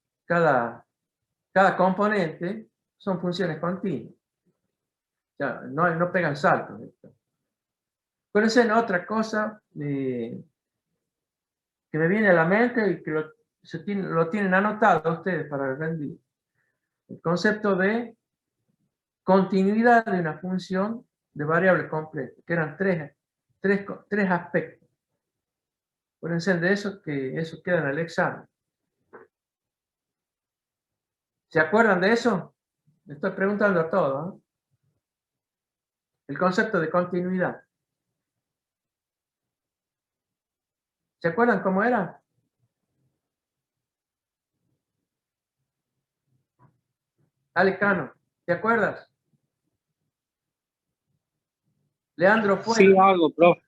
componente son funciones continuas. O sea, no pegan saltos. Acuérdense en otra cosa que me viene a la mente y que lo tienen anotado ustedes para rendir. El concepto de continuidad de una función de variable completa, que eran tres aspectos. Acuérdense de eso, que eso queda en el examen. ¿Se acuerdan de eso? Me estoy preguntando a todos, ¿eh? El concepto de continuidad. ¿Se acuerdan cómo era? Alecano, ¿te acuerdas? Leandro Puente. Sí, algo, profe.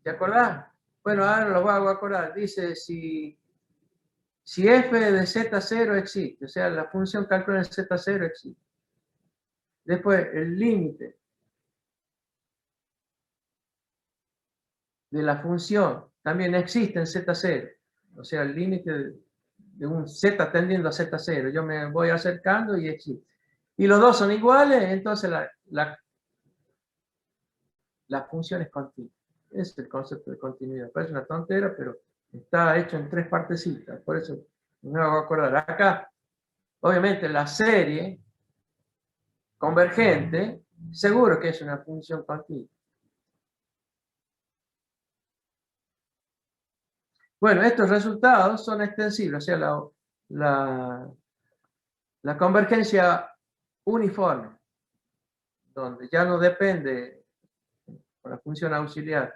¿Te acordás? Bueno, ahora lo voy a acordar. Dice, si f de z0 existe, o sea, la función calculada en z0 existe. Después, el límite de la función también existe en z0. O sea, el límite de un z tendiendo a z0. Yo me voy acercando y existe. Y los dos son iguales, entonces la función es continua. Ese es el concepto de continuidad. Parece una tontera, pero está hecho en tres partecitas. Por eso me hago acordar. Acá, obviamente, la serie convergente, seguro que es una función continua. Bueno, estos resultados son extensibles, o sea, la convergencia uniforme, donde ya no depende con la función auxiliar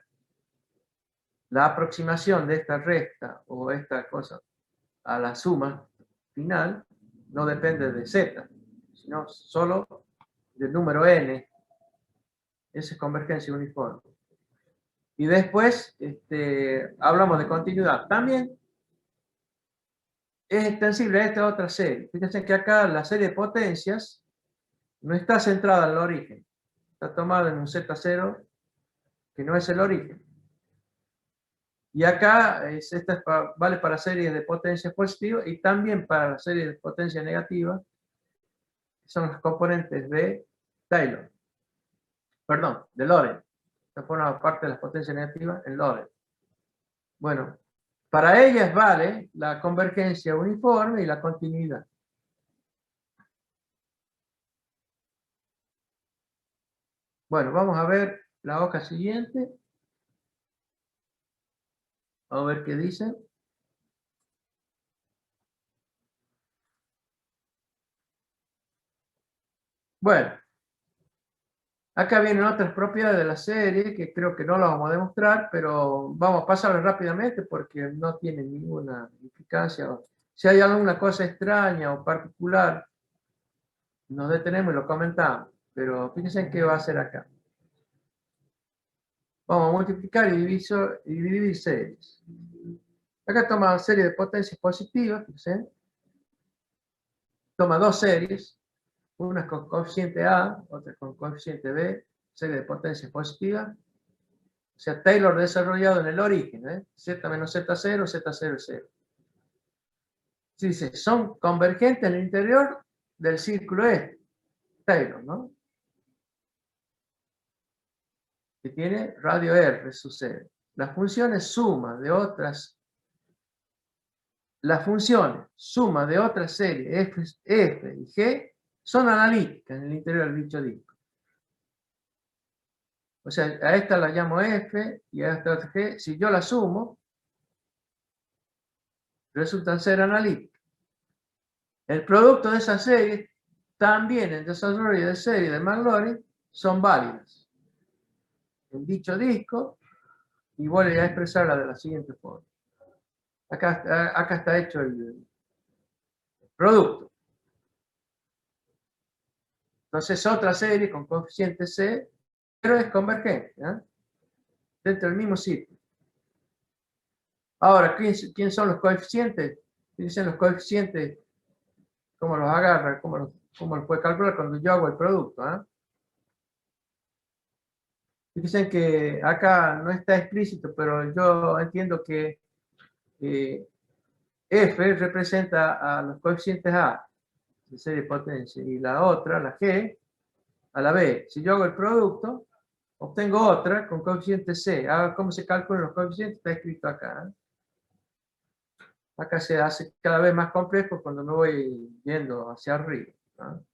la aproximación de esta recta o esta cosa a la suma final, no depende de z, sino solo del número n. Esa es convergencia uniforme. Y después hablamos de continuidad. También es extensible a esta otra serie. Fíjense que acá la serie de potencias no está centrada en el origen. Está tomada en un Z0 que no es el origen. Y acá esta vale para series de potencias positivas y también para la serie de potencias negativas, que son los componentes de Taylor. Perdón, de Lorentz. Esta forma parte de las potencias negativas en Lorentz. Bueno, para ellas vale la convergencia uniforme y la continuidad. Bueno, vamos a ver la hoja siguiente. Vamos a ver qué dice. Bueno, acá vienen otras propiedades de la serie que creo que no las vamos a demostrar, pero vamos a pasarlas rápidamente porque no tienen ninguna significancia. Si hay alguna cosa extraña o particular, nos detenemos y lo comentamos. Pero fíjense en qué va a hacer acá. Vamos a multiplicar y dividir series. Acá toma serie de potencias positivas, fíjense. Toma dos series, una con coeficiente A, otra con coeficiente B, serie de potencias positivas. O sea, Taylor desarrollado en el origen, Z menos Z0, Z0 es 0. Dice, son convergentes en el interior del círculo Taylor, ¿no? Que tiene radio R, sucede. Las funciones suma de otras series F y G son analíticas en el interior del dicho disco. O sea, a esta la llamo F y a esta otra G. Si yo la sumo, resultan ser analíticas. El producto de esa serie, también el desarrollo de serie de McLaurin, son válidas en dicho disco y voy a expresarla de la siguiente forma. Acá está hecho el producto. Entonces, otra serie con coeficiente C, pero es convergente, dentro del mismo sitio. Ahora, ¿quién son los coeficientes? Dicen los coeficientes, ¿cómo los agarra? ¿Cómo los puede calcular cuando yo hago el producto? Fíjense que acá no está explícito, pero yo entiendo que F representa a los coeficientes A, de serie de potencia, y la otra, la G, a la B. Si yo hago el producto, obtengo otra con coeficiente C. ¿Cómo se calculan los coeficientes? Está escrito acá. Acá se hace cada vez más complejo cuando me voy yendo hacia arriba, ¿no?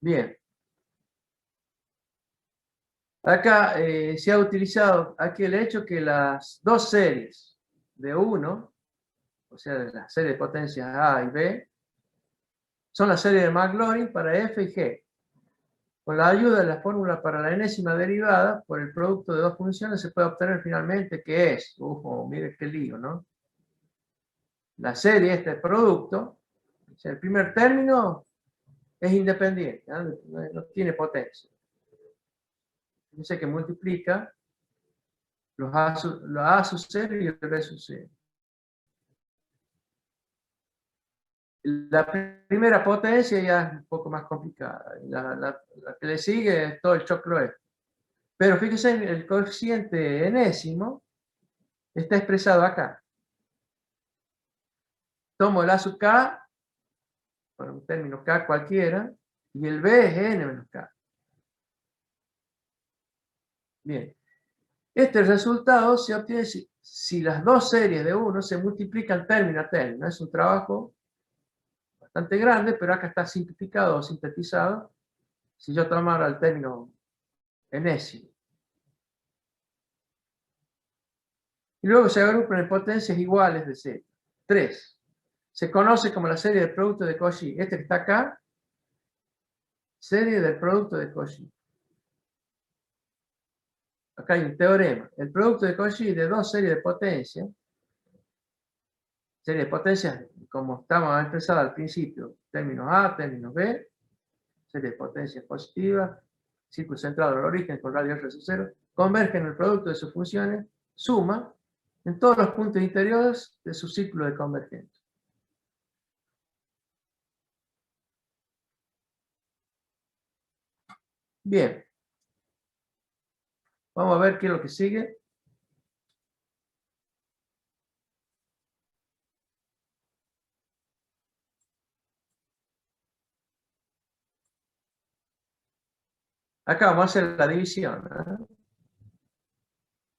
Bien. Acá se ha utilizado aquí el hecho que las dos series de 1, o sea, de la serie de potencias A y B, son la serie de Maclaurin para F y G. Con la ayuda de la fórmula para la enésima derivada, por el producto de dos funciones, se puede obtener finalmente que es, mire qué lío, ¿no? La serie, este producto, o sea, el primer término es independiente, ¿no? No tiene potencia. Dice que multiplica los A sub 0 y el B sub 0. La primera potencia ya es un poco más complicada. La que le sigue es todo el choclo este. Pero fíjense, el coeficiente enésimo está expresado acá. Tomo el A sub K, por un término K cualquiera, y el B es N menos K. Bien. Este resultado se obtiene si las dos series de 1 se multiplican término a término. Es un trabajo bastante grande, pero acá está simplificado o sintetizado. Si yo tomara el término enésimo. Y luego se agrupan en potencias iguales de Z. 3. Se conoce como la serie del producto de Cauchy. Este que está acá, serie del producto de Cauchy. Acá hay un teorema. El producto de Cauchy de dos series de potencias, serie de potencias como estaba expresada al principio, términos A, términos B, serie de potencias positivas, círculo centrado al origen con radio R sub 0, convergen en el producto de sus funciones, suma en todos los puntos interiores de su círculo de convergencia. Bien. Vamos a ver qué es lo que sigue. Acá vamos a hacer la división, ¿eh?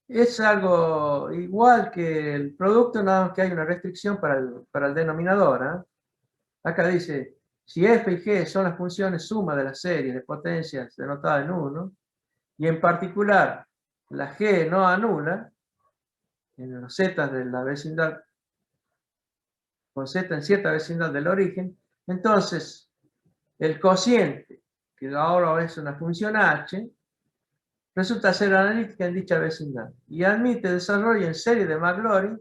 Es algo igual que el producto, nada más que hay una restricción para el denominador, ¿eh? Acá dice, si f y g son las funciones suma de la serie de potencias denotada en 1, y en particular la g no anula, en los z de la vecindad, con z en cierta vecindad del origen, entonces el cociente, que ahora es una función h, resulta ser analítica en dicha vecindad y admite desarrollo en serie de Maclaurin,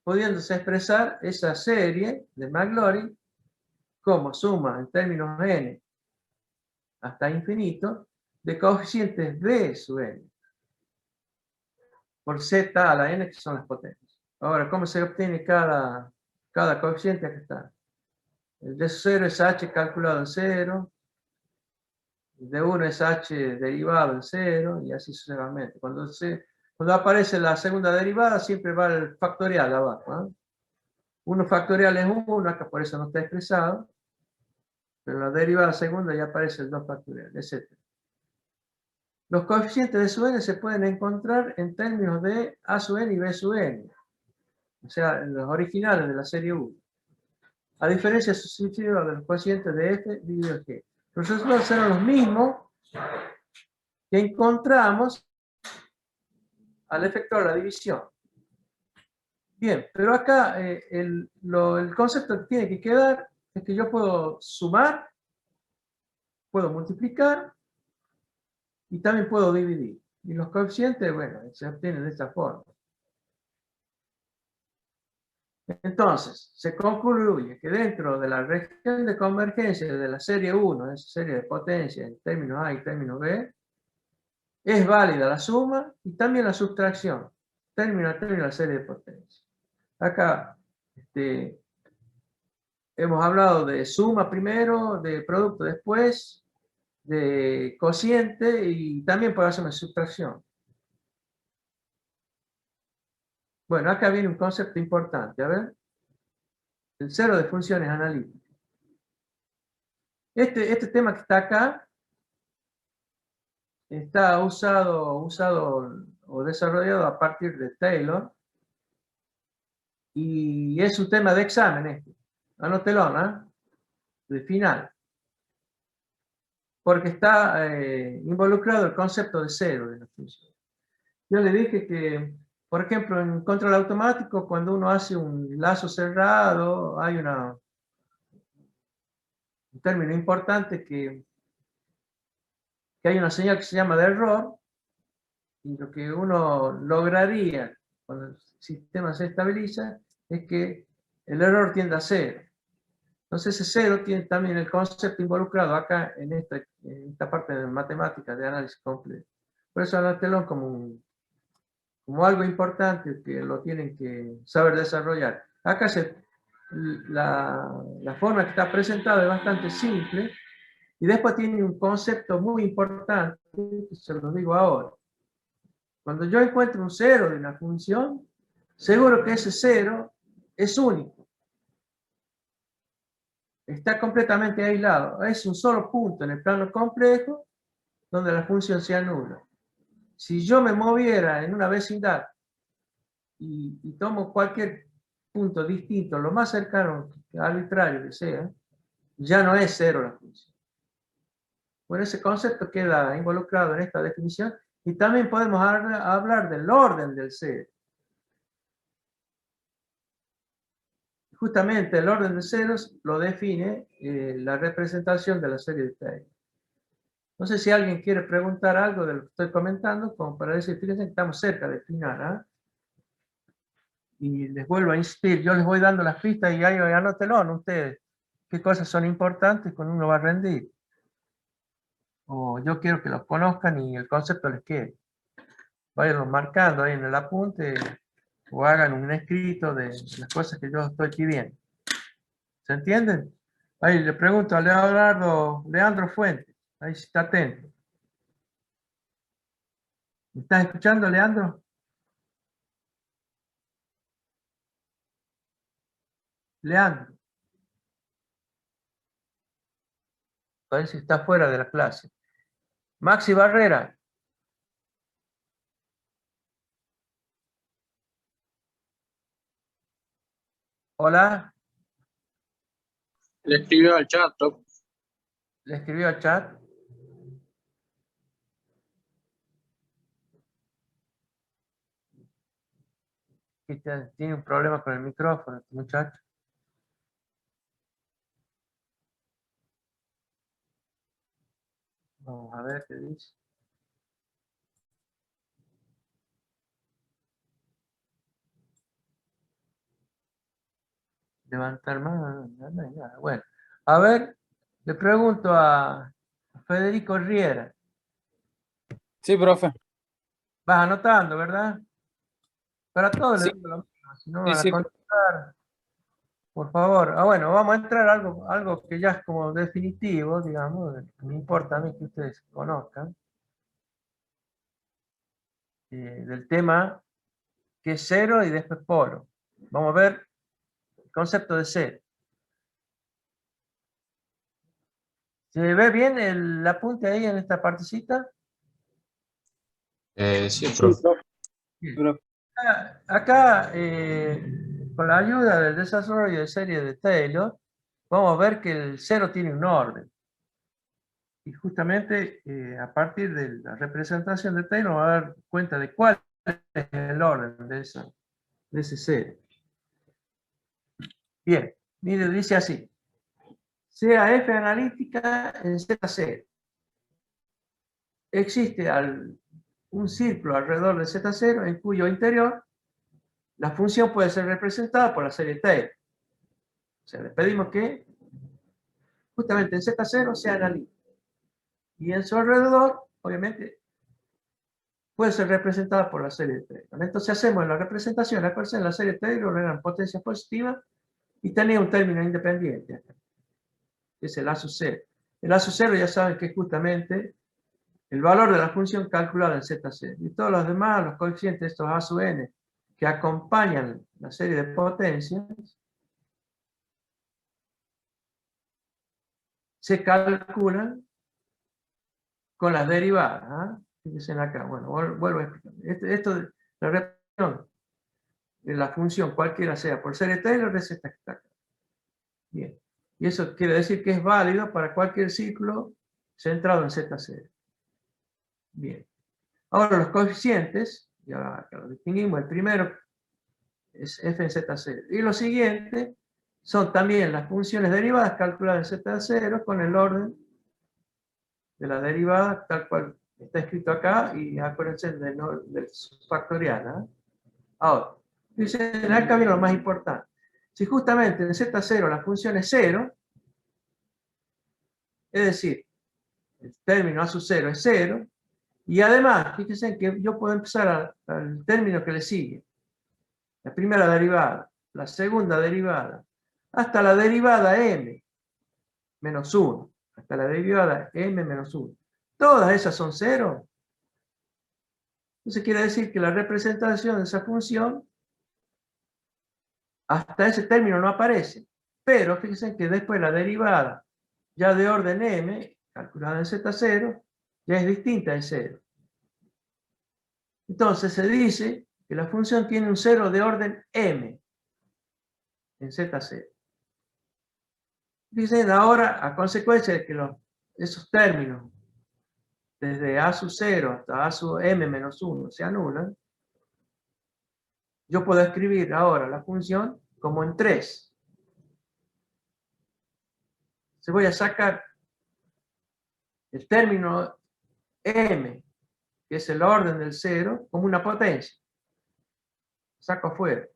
pudiéndose expresar esa serie de Maclaurin como suma en términos n hasta infinito de coeficientes b sub n por z a la n, que son las potencias. Ahora, ¿cómo se obtiene cada coeficiente? Aquí está. El de 0 es h calculado en 0, el de 1 es h derivado en 0, y así sucesivamente. Cuando aparece la segunda derivada, siempre va el factorial abajo, ¿eh? 1 factorial es 1, acá por eso no está expresado, pero en la derivada segunda ya aparece el 2 factorial, etc. Los coeficientes de sub n se pueden encontrar en términos de a sub n y b sub n, o sea, en los originales de la serie 1. A diferencia sucesiva de los coeficientes de f dividido g. Los resultados serán los mismos que encontramos al efectuar la división. Bien, pero acá el concepto que tiene que quedar es que yo puedo sumar, puedo multiplicar y también puedo dividir. Y los coeficientes, bueno, se obtienen de esta forma. Entonces, se concluye que dentro de la región de convergencia de la serie 1, esa serie de potencia en términos A y términos B, es válida la suma y también la sustracción, término a término de la serie de potencia. Acá hemos hablado de suma primero, de producto después, de cociente y también puede hacer una sustracción. Bueno, acá viene un concepto importante, a ver. El cero de funciones analíticas. Este tema que está acá está usado o desarrollado a partir de Taylor y es un tema de examen este. Anótelo, ¿no? De final. Porque está involucrado el concepto de cero de la función. Yo le dije que, por ejemplo, en control automático, cuando uno hace un lazo cerrado, hay un término importante que hay una señal que se llama de error, y lo que uno lograría cuando el sistema se estabiliza es que el error tiende a cero. Entonces ese cero tiene también el concepto involucrado acá en esta parte de matemática de análisis complejo. Por eso anótelo como algo importante que lo tienen que saber desarrollar. Acá la forma que está presentada es bastante simple y después tiene un concepto muy importante que se lo digo ahora. Cuando yo encuentro un cero de una función, seguro que ese cero es único. Está completamente aislado. Es un solo punto en el plano complejo donde la función se anula. Si yo me moviera en una vecindad y tomo cualquier punto distinto, lo más cercano, arbitrario que sea, ya no es cero la función. Bueno, ese concepto queda involucrado en esta definición y también podemos hablar del orden del cero. Justamente el orden de ceros lo define la representación de la serie de Taylor. No sé si alguien quiere preguntar algo de lo que estoy comentando, como para decir, fíjense que estamos cerca del final, y les vuelvo a insistir, yo les voy dando las pistas y ahí anótelo, ¿no? Ustedes, qué cosas son importantes cuando uno va a rendir. O yo quiero que los conozcan y el concepto les quede. Váyanlo marcando ahí en el apunte o hagan un escrito de las cosas que yo estoy pidiendo. ¿Se entienden? Ahí le pregunto a Leandro Fuentes, ahí está atento. ¿Me estás escuchando, Leandro? Leandro. Parece que está fuera de la clase. Maxi Barrera. Hola. Le escribió al chat, Doc. Le escribió al chat. Tiene un problema con el micrófono, este muchacho. Vamos a ver qué dice. Levantar mano. Bueno, a ver, le pregunto a Federico Riera. Sí, profe. Vas anotando, ¿verdad? Para todos Sí. les digo lo mismo, si no Sí, van a sí. contestar, por favor. Bueno, vamos a entrar a algo que ya es como definitivo, digamos, me importa a mí que ustedes conozcan, del tema que es cero y después polo. Vamos a ver el concepto de cero. ¿Se ve bien el apunte ahí en esta partecita? Sí, profe. Profe. Acá, con la ayuda del desarrollo de serie de Taylor, vamos a ver que el cero tiene un orden. Y justamente a partir de la representación de Taylor vamos a dar cuenta de cuál es el orden de ese cero. Bien, mire, dice así. Sea F analítica en Z0. Existe un círculo alrededor de Z0 en cuyo interior la función puede ser representada por la serie Taylor. O sea, le pedimos que justamente en Z0 sea analítica. Y en su alrededor, obviamente, puede ser representada por la serie de Taylor. Entonces hacemos la representación, acuérdense, en la serie Taylor eran potencias positivas y tenía un término independiente, que es el lazo cero. El A sub 0 ya saben que es justamente el valor de la función calculada en Z0. Y todos los demás, los coeficientes, estos A sub n, que acompañan la serie de potencias, se calculan con las derivadas. ¿Ah? Fíjense acá. Bueno, vuelvo a explicar. Esto de la repetición de la función, cualquiera sea, por serie Taylor, es esta que está acá. Bien. Y eso quiere decir que es válido para cualquier ciclo centrado en Z0. Bien. Ahora los coeficientes, ya lo distinguimos, el primero es f en Z0. Y los siguientes son también las funciones derivadas calculadas en Z0 con el orden de la derivada tal cual está escrito acá, y acuérdense del factorial. ¿Eh? Ahora, dicen, acá viene lo más importante. Si justamente en Z0 la función es 0, es decir, el término A sub 0 es 0, y además, fíjense que yo puedo empezar al término que le sigue. La primera derivada, la segunda derivada, hasta la derivada m menos 1, hasta la derivada m menos 1. Todas esas son 0. Entonces quiere decir que la representación de esa función hasta ese término no aparece. Pero fíjense que después la derivada ya de orden m, calculada en Z0, ya es distinta de 0. Entonces se dice que la función tiene un 0 de orden m en Z0. Dicen ahora, a consecuencia de que esos términos, desde A sub 0 hasta A sub m menos 1, se anulan, yo puedo escribir ahora la función como en 3. Se voy a sacar el término m, que es el orden del 0, como una potencia. Saco afuera.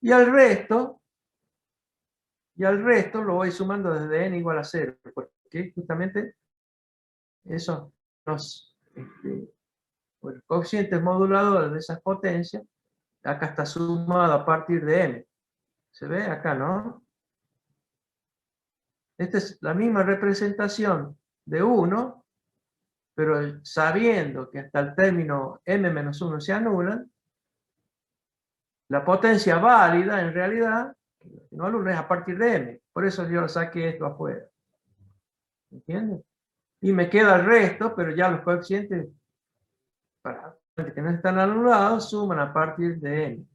Y al resto lo voy sumando desde n igual a 0, porque justamente esos los coeficientes moduladores de esas potencias, acá está sumado a partir de m. ¿Se ve acá, no? Esta es la misma representación de 1, pero sabiendo que hasta el término m menos 1 se anulan, la potencia válida en realidad no anula es a partir de m. Por eso yo saqué esto afuera. ¿Entienden? Y me queda el resto, pero ya los coeficientes para que no están anulados suman a partir de m.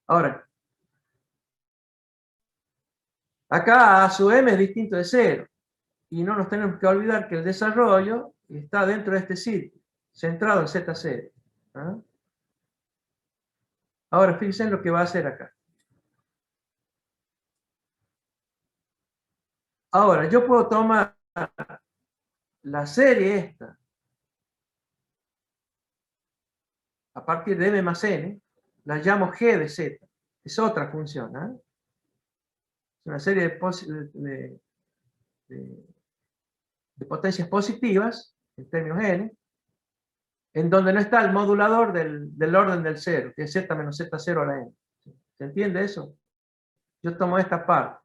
Ahora, acá A sub m es distinto de 0. Y no nos tenemos que olvidar que el desarrollo está dentro de este círculo, centrado en Z0. ¿Ah? Ahora, fíjense en lo que va a hacer acá. Ahora, yo puedo tomar la serie esta, a partir de m más n, la llamo g de z. Es otra función. ¿Eh? Es una serie de potencias positivas, en términos n, en donde no está el modulador del orden del 0, que es z menos z0 a la n. ¿Se entiende eso? Yo tomo esta parte.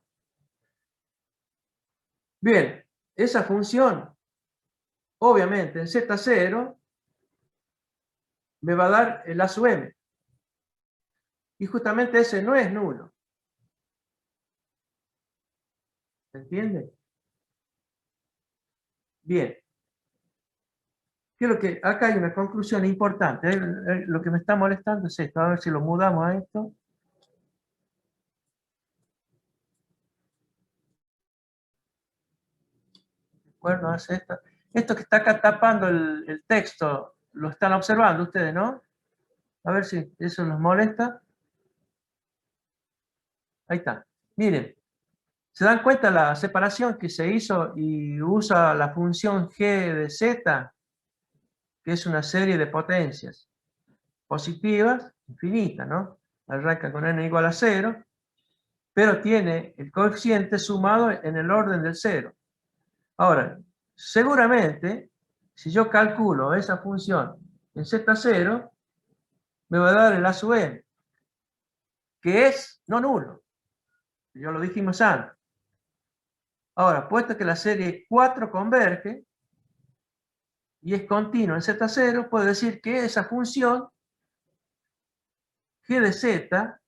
Bien, esa función, obviamente, en Z0, me va a dar el A sub m. Y justamente ese no es nulo. ¿Se entiende? Bien. Quiero que acá hay una conclusión importante. Lo que me está molestando es esto. A ver si lo mudamos a esto. Bueno, hace esto. Esto que está acá tapando el texto, lo están observando ustedes, ¿no? A ver si eso los molesta. Ahí está. Miren. ¿Se dan cuenta la separación que se hizo y usa la función g de z, que es una serie de potencias positivas, infinitas, ¿no? Arranca con n igual a 0, pero tiene el coeficiente sumado en el orden del 0. Ahora, seguramente, si yo calculo esa función en z0, me va a dar el a sub m, que es no nulo. Ya lo dijimos antes. Ahora, puesto que la serie 4 converge y es continua en Z0, puedo decir que esa función G de Z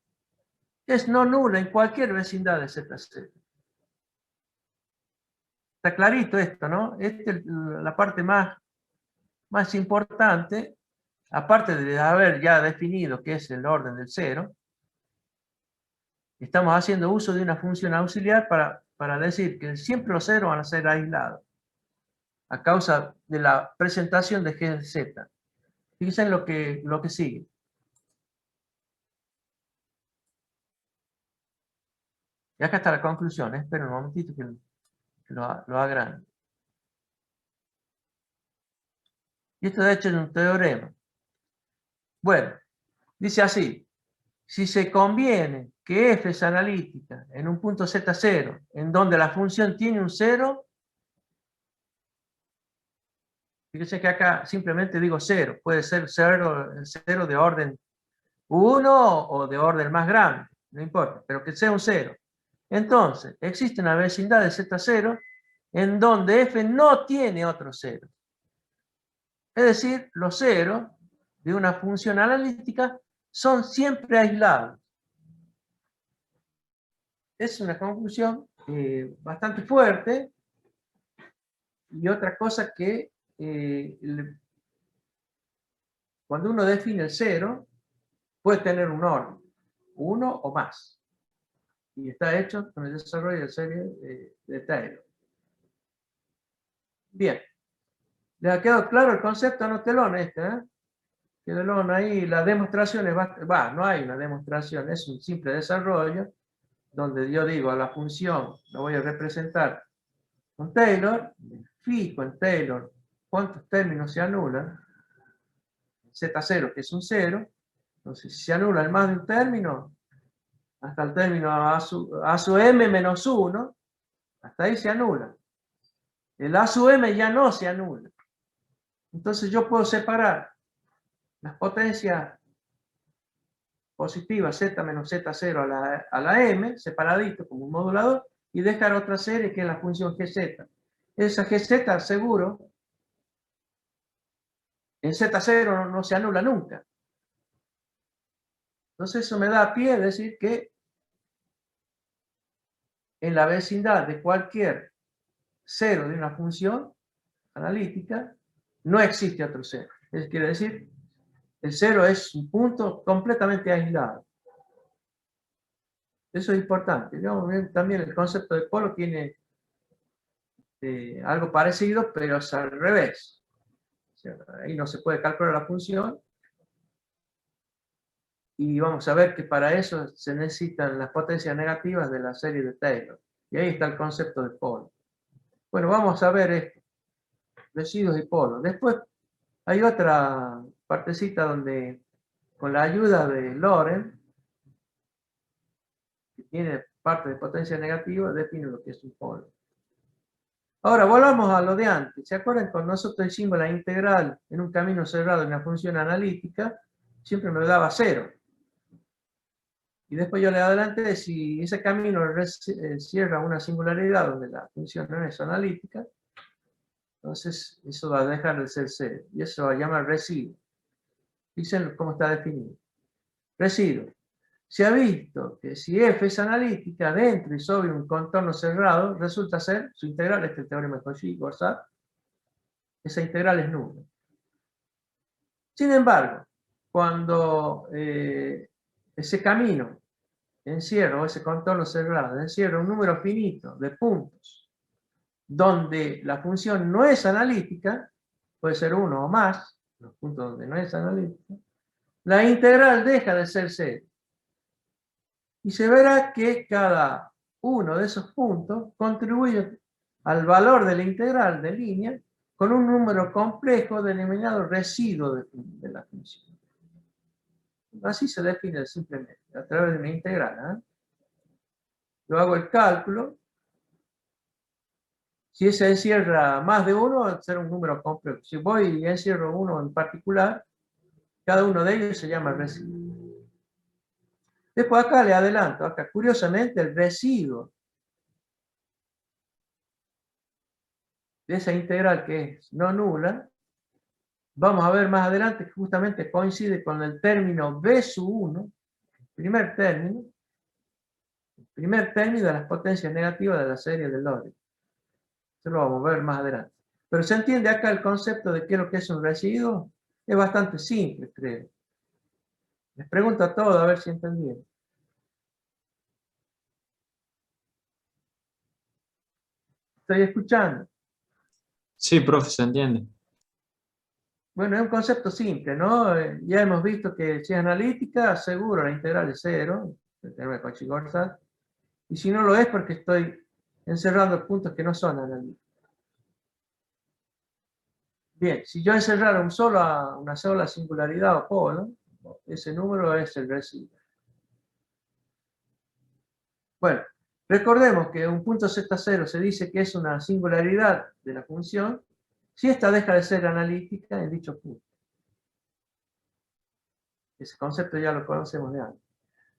es no nula en cualquier vecindad de Z0. Está clarito esto, ¿no? Esta es la parte más importante, aparte de haber ya definido qué es el orden del cero. Estamos haciendo uso de una función auxiliar para decir que siempre los ceros van a ser aislados a causa de la presentación de G de Z. Fíjense en lo que sigue. Y acá está la conclusión. Esperen un momentito que lo agrande. Y esto de hecho es un teorema. Bueno, dice así. Si se conviene que f es analítica en un punto Z0, en donde la función tiene un 0, fíjense que acá simplemente digo 0. Puede ser 0 de orden 1 o de orden más grande, no importa, pero que sea un 0. Entonces, existe una vecindad de Z0 en donde f no tiene otro 0. Es decir, los ceros de una función analítica son siempre aislados. Es una conclusión bastante fuerte. Y otra cosa que cuando uno define el 0, puede tener un orden, 1 o más. Y está hecho con el desarrollo de serie de Taylor. Bien. ¿Les ha quedado claro el concepto? Anotelón este, ¿eh? Quédelo ahí. Las demostraciones, no hay una demostración, es un simple desarrollo, donde yo digo a la función, la voy a representar con Taylor, fijo en Taylor cuántos términos se anulan, Z0 que es un 0, entonces si se anula el más de un término, hasta el término a su m menos 1, hasta ahí se anula. El a su m ya no se anula. Entonces yo puedo separar las potencias positivas z menos z0 a la m, separadito como un modulador, y dejar otra serie que es la función gz. Esa gz seguro en Z0 no se anula nunca. Entonces eso me da pie a decir que en la vecindad de cualquier cero de una función analítica no existe otro cero. Eso quiere decir, el cero es un punto completamente aislado. Eso es importante. También el concepto de polo tiene algo parecido, pero es al revés. O sea, ahí no se puede calcular la función. Y vamos a ver que para eso se necesitan las potencias negativas de la serie de Taylor. Y ahí está el concepto de polo. Bueno, vamos a ver esto. Residuos y polos. Después hay otra partecita donde, con la ayuda de Lorentz, que tiene parte de potencia negativa, define lo que es un polo. Ahora, volvamos a lo de antes. ¿Se acuerdan? Cuando nosotros hicimos la integral en un camino cerrado de una función analítica, siempre me daba 0. Y después yo le adelanté, si ese camino cierra una singularidad donde la función no es analítica, entonces eso va a dejar de ser 0. Y eso va a llamar residuo. Fíjense cómo está definido. Residuo. Se ha visto que si f es analítica dentro y sobre un contorno cerrado, resulta ser su integral, este es el teorema de Cauchy-Gorsat, esa integral es nula. Sin embargo, cuando ese camino encierra, o ese contorno cerrado, encierra un número finito de puntos donde la función no es analítica, puede ser 1 o más, los puntos donde no es analítica, la integral deja de ser 0. Y se verá que cada uno de esos puntos contribuye al valor de la integral de línea con un número complejo denominado residuo de la función. Así se define simplemente, a través de una integral. Yo hago el cálculo. Si se encierra más de uno, será un número complejo. Si voy y encierro uno en particular, cada uno de ellos se llama residuo. Después acá le adelanto, acá curiosamente el residuo de esa integral que es no nula, vamos a ver más adelante que justamente coincide con el término b sub 1, el primer término de las potencias negativas de la serie de Lorentz. Eso lo vamos a ver más adelante. Pero se entiende acá el concepto de qué es lo que es un residuo. Es bastante simple, creo. Les pregunto a todos a ver si entendieron. Estoy escuchando. Sí, profe, se entiende. Bueno, es un concepto simple, ¿no? Ya hemos visto que si es analítica, seguro la integral es cero, el teorema de Cauchy-Gorsan. Y si no lo es, porque estoy encerrando puntos que no son analíticos. Bien, si yo encerrara una sola singularidad o polo, ese número es el residuo. Bueno, recordemos que un punto Z0 se dice que es una singularidad de la función si esta deja de ser analítica en dicho punto. Ese concepto ya lo conocemos de antes.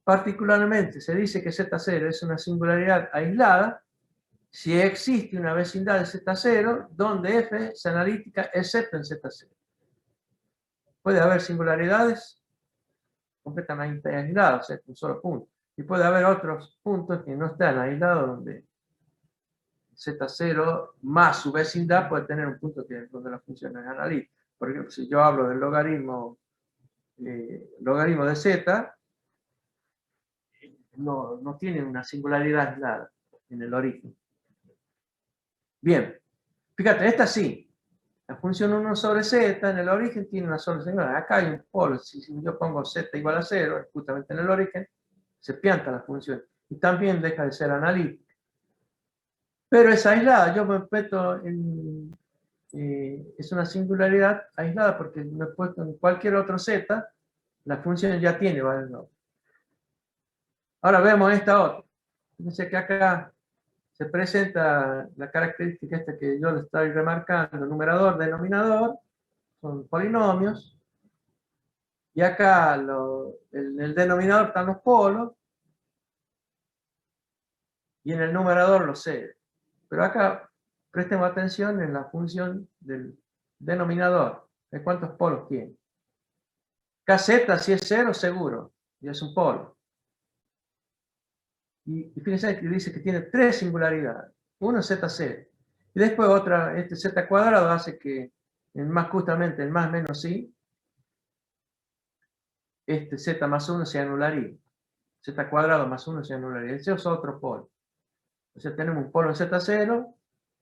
Particularmente se dice que Z0 es una singularidad aislada si existe una vecindad de Z0 donde F es analítica excepto en Z0. Puede haber singularidades completamente aisladas, o sea, un solo punto. Y puede haber otros puntos que no están aislados donde Z0 más su vecindad puede tener un punto donde la función es analítica. Por ejemplo, si yo hablo del logaritmo de Z, no tiene una singularidad aislada en el origen. Bien, fíjate, esta sí. La función 1 sobre z en el origen tiene una sola singularidad. Acá hay un polo. Si yo pongo z igual a 0, justamente en el origen, se pianta la función. Y también deja de ser analítica. Pero es aislada. Yo me meto en... es una singularidad aislada porque me he puesto en cualquier otro z, la función ya tiene valor 9. Ahora vemos esta otra. Fíjense que acá se presenta la característica esta que yo le estoy remarcando, numerador, denominador, son polinomios, y acá en el denominador están los polos, y en el numerador los ceros. Pero acá prestemos atención en la función del denominador, de cuántos polos tiene. KZ, si es 0, seguro, y es un polo. Y fíjense que dice que tiene 3 singularidades. Uno es Z0. Y después otra, este Z cuadrado hace que, justamente el más menos i, este Z más 1 se anularía. Z cuadrado más 1 se anularía. Ese es otro polo. O sea, tenemos un polo en Z0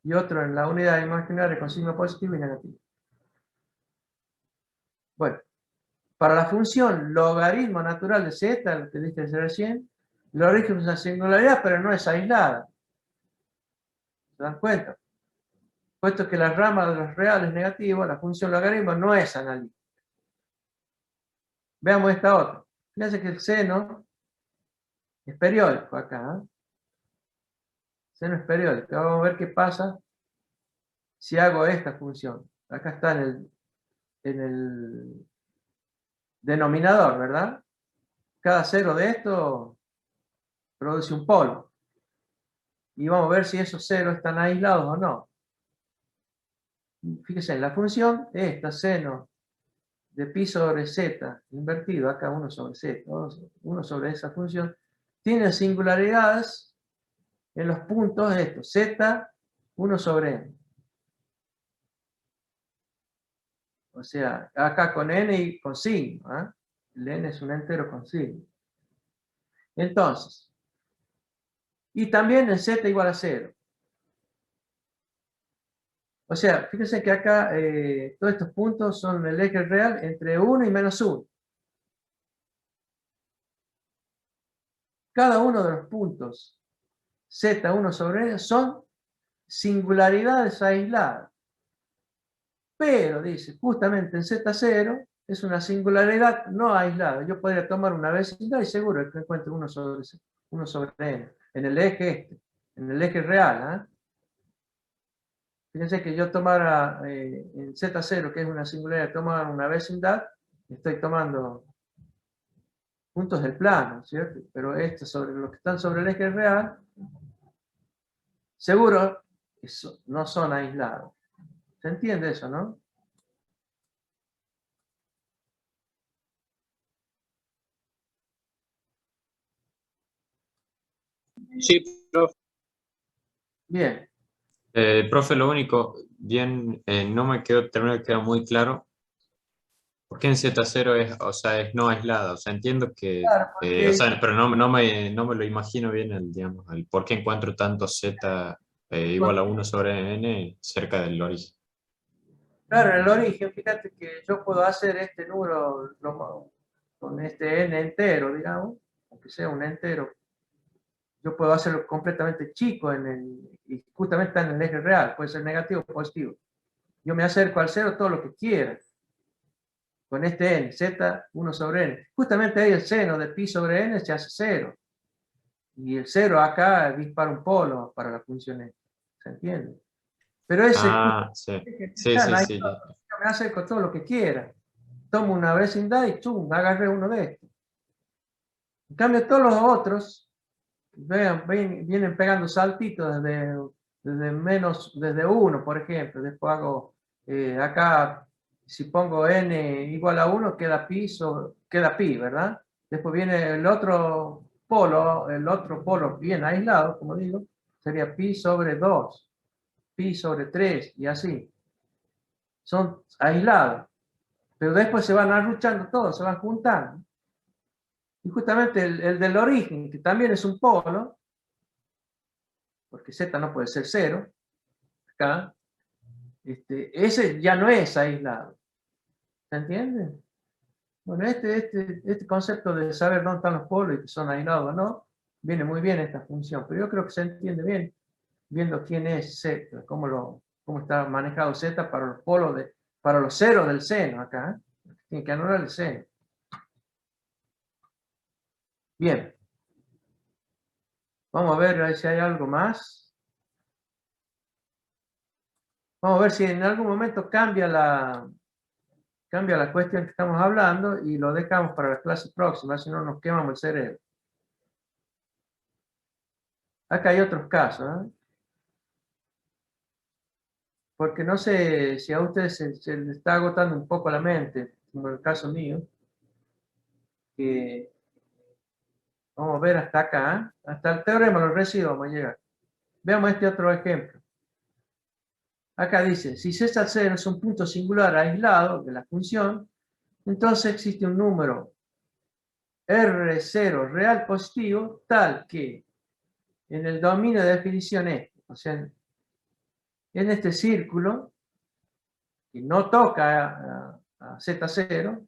y otro en la unidad imaginaria con signo positivo y negativo. Bueno, para la función logaritmo natural de Z, lo que dije recién, el origen es una singularidad, pero no es aislada. ¿Se dan cuenta? Puesto que la rama de los reales negativos, la función logaritmo no es analítica. Veamos esta otra. Fíjense que el seno es periódico acá. Seno es periódico. Vamos a ver qué pasa si hago esta función. Acá está en el denominador, ¿verdad? Cada cero de esto produce un polo. Y vamos a ver si esos ceros están aislados o no. Fíjense, en la función esta, seno de pi sobre z, invertido, acá 1 sobre z, 1 sobre esa función, tiene singularidades en los puntos de estos, z, 1 sobre n. O sea, acá con n y con signo, ¿eh? El n es un entero con signo. Entonces, y también en z igual a 0. O sea, fíjense que acá todos estos puntos son el eje real entre 1 y menos 1. Cada uno de los puntos z1 sobre n son singularidades aisladas. Pero, dice, justamente en Z0 es una singularidad no aislada. Yo podría tomar una vecindad y seguro que encuentro 1 sobre n. En el eje en el eje real. ¿Eh? Fíjense que yo tomara en Z0, que es una singularidad, tomar una vecindad, estoy tomando puntos del plano, ¿cierto? Pero estos sobre los que están sobre el eje real, seguro no son aislados. ¿Se entiende eso, no? Sí, profe. Bien. Profe, lo único, bien, no me terminó de quedar muy claro. ¿Por qué en Z0 es, o sea, es no aislada? O sea, entiendo que, Claro, o porque, sea, pero no me lo imagino bien, digamos, el por qué encuentro tanto Z igual a 1 sobre n cerca del origen. claro, en el origen, fíjate que yo puedo hacer este número con este n entero, digamos, aunque sea un entero, yo puedo hacerlo completamente chico y justamente está en el eje real, puede ser negativo o positivo. Yo me acerco al cero todo lo que quiera, con este n, z 1 sobre n. Justamente ahí el seno de pi sobre n se hace 0. Y el 0 acá dispara un polo para la función n. ¿Se entiende? Pero ese Ah, sí, sí, están sí, ahí, sí. yo me acerco todo lo que quiera. Tomo una vecindad y chum, agarré uno de estos. En cambio, todos los otros vienen pegando saltitos desde 1, por ejemplo. Después hago acá, si pongo n igual a 1, queda pi, ¿verdad? Después viene el otro polo bien aislado, como digo, sería pi sobre 2, pi sobre 3 y así. Son aislados, pero después se van arruchando todos, se van juntando. Y justamente el del origen, que también es un polo, porque z no puede ser 0, acá, ese ya no es aislado. ¿Se entiende? Bueno, este concepto de saber dónde están los polos y que son aislados o no, viene muy bien esta función, pero yo creo que se entiende bien viendo quién es z, cómo está manejado z para los polos, para los ceros del seno acá. Tiene que anular el seno. Bien. Vamos a ver si hay algo más. Vamos a ver si en algún momento cambia la cuestión que estamos hablando y lo dejamos para la clase próxima, si no nos quemamos el cerebro. Acá hay otros casos, ¿eh? Porque no sé si a ustedes se les está agotando un poco la mente, como el caso mío, que vamos a ver hasta acá, ¿eh? Hasta el teorema de los residuos vamos a llegar. Veamos este otro ejemplo. Acá dice, si Z0 es un punto singular aislado de la función, entonces existe un número R0 real positivo tal que en el dominio de definición este, o sea, en este círculo, que no toca a Z0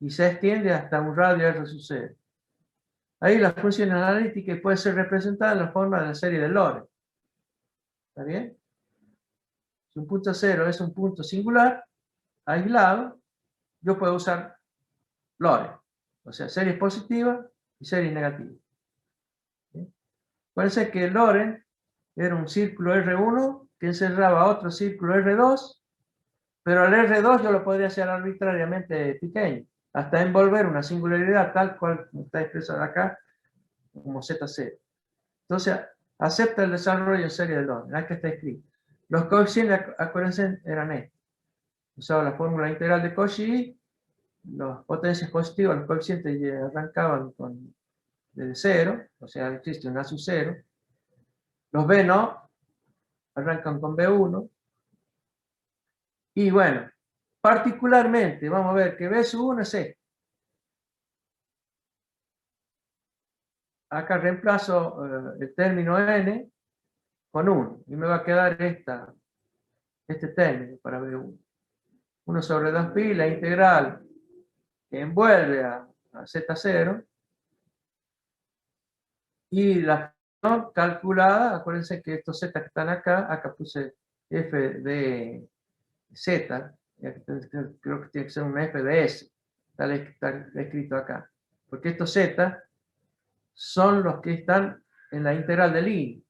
y se extiende hasta un radio R sub 0. Ahí la función analítica puede ser representada en la forma de la serie de Lorentz. ¿Está bien? Si un punto cero es un punto singular, aislado, yo puedo usar Lorentz. O sea, series positivas y series negativas. Parece que Lorentz era un círculo R1 que encerraba otro círculo R2, pero el R2 yo lo podría hacer arbitrariamente pequeño, hasta envolver una singularidad tal cual está expresada acá, como Z0. Entonces, acepta el desarrollo en serie de Lorentz. Aquí está escrito. Los coeficientes acuérdense eran estos. Usaba la fórmula integral de Cauchy, las potencias positivas, los coeficientes arrancaban desde 0, o sea, existe un A sub 0. Los B no, arrancan con B1. Y bueno, particularmente, vamos a ver que B sub 1 es este. Acá reemplazo el término n con 1 y me va a quedar este término para B1. 1 sobre 2pi, la integral que envuelve a Z0 y la función calculada, acuérdense que estos z que están acá puse f de z, creo que tiene que ser un f de s, está escrito acá, porque estos z son los que están en la integral de Lie.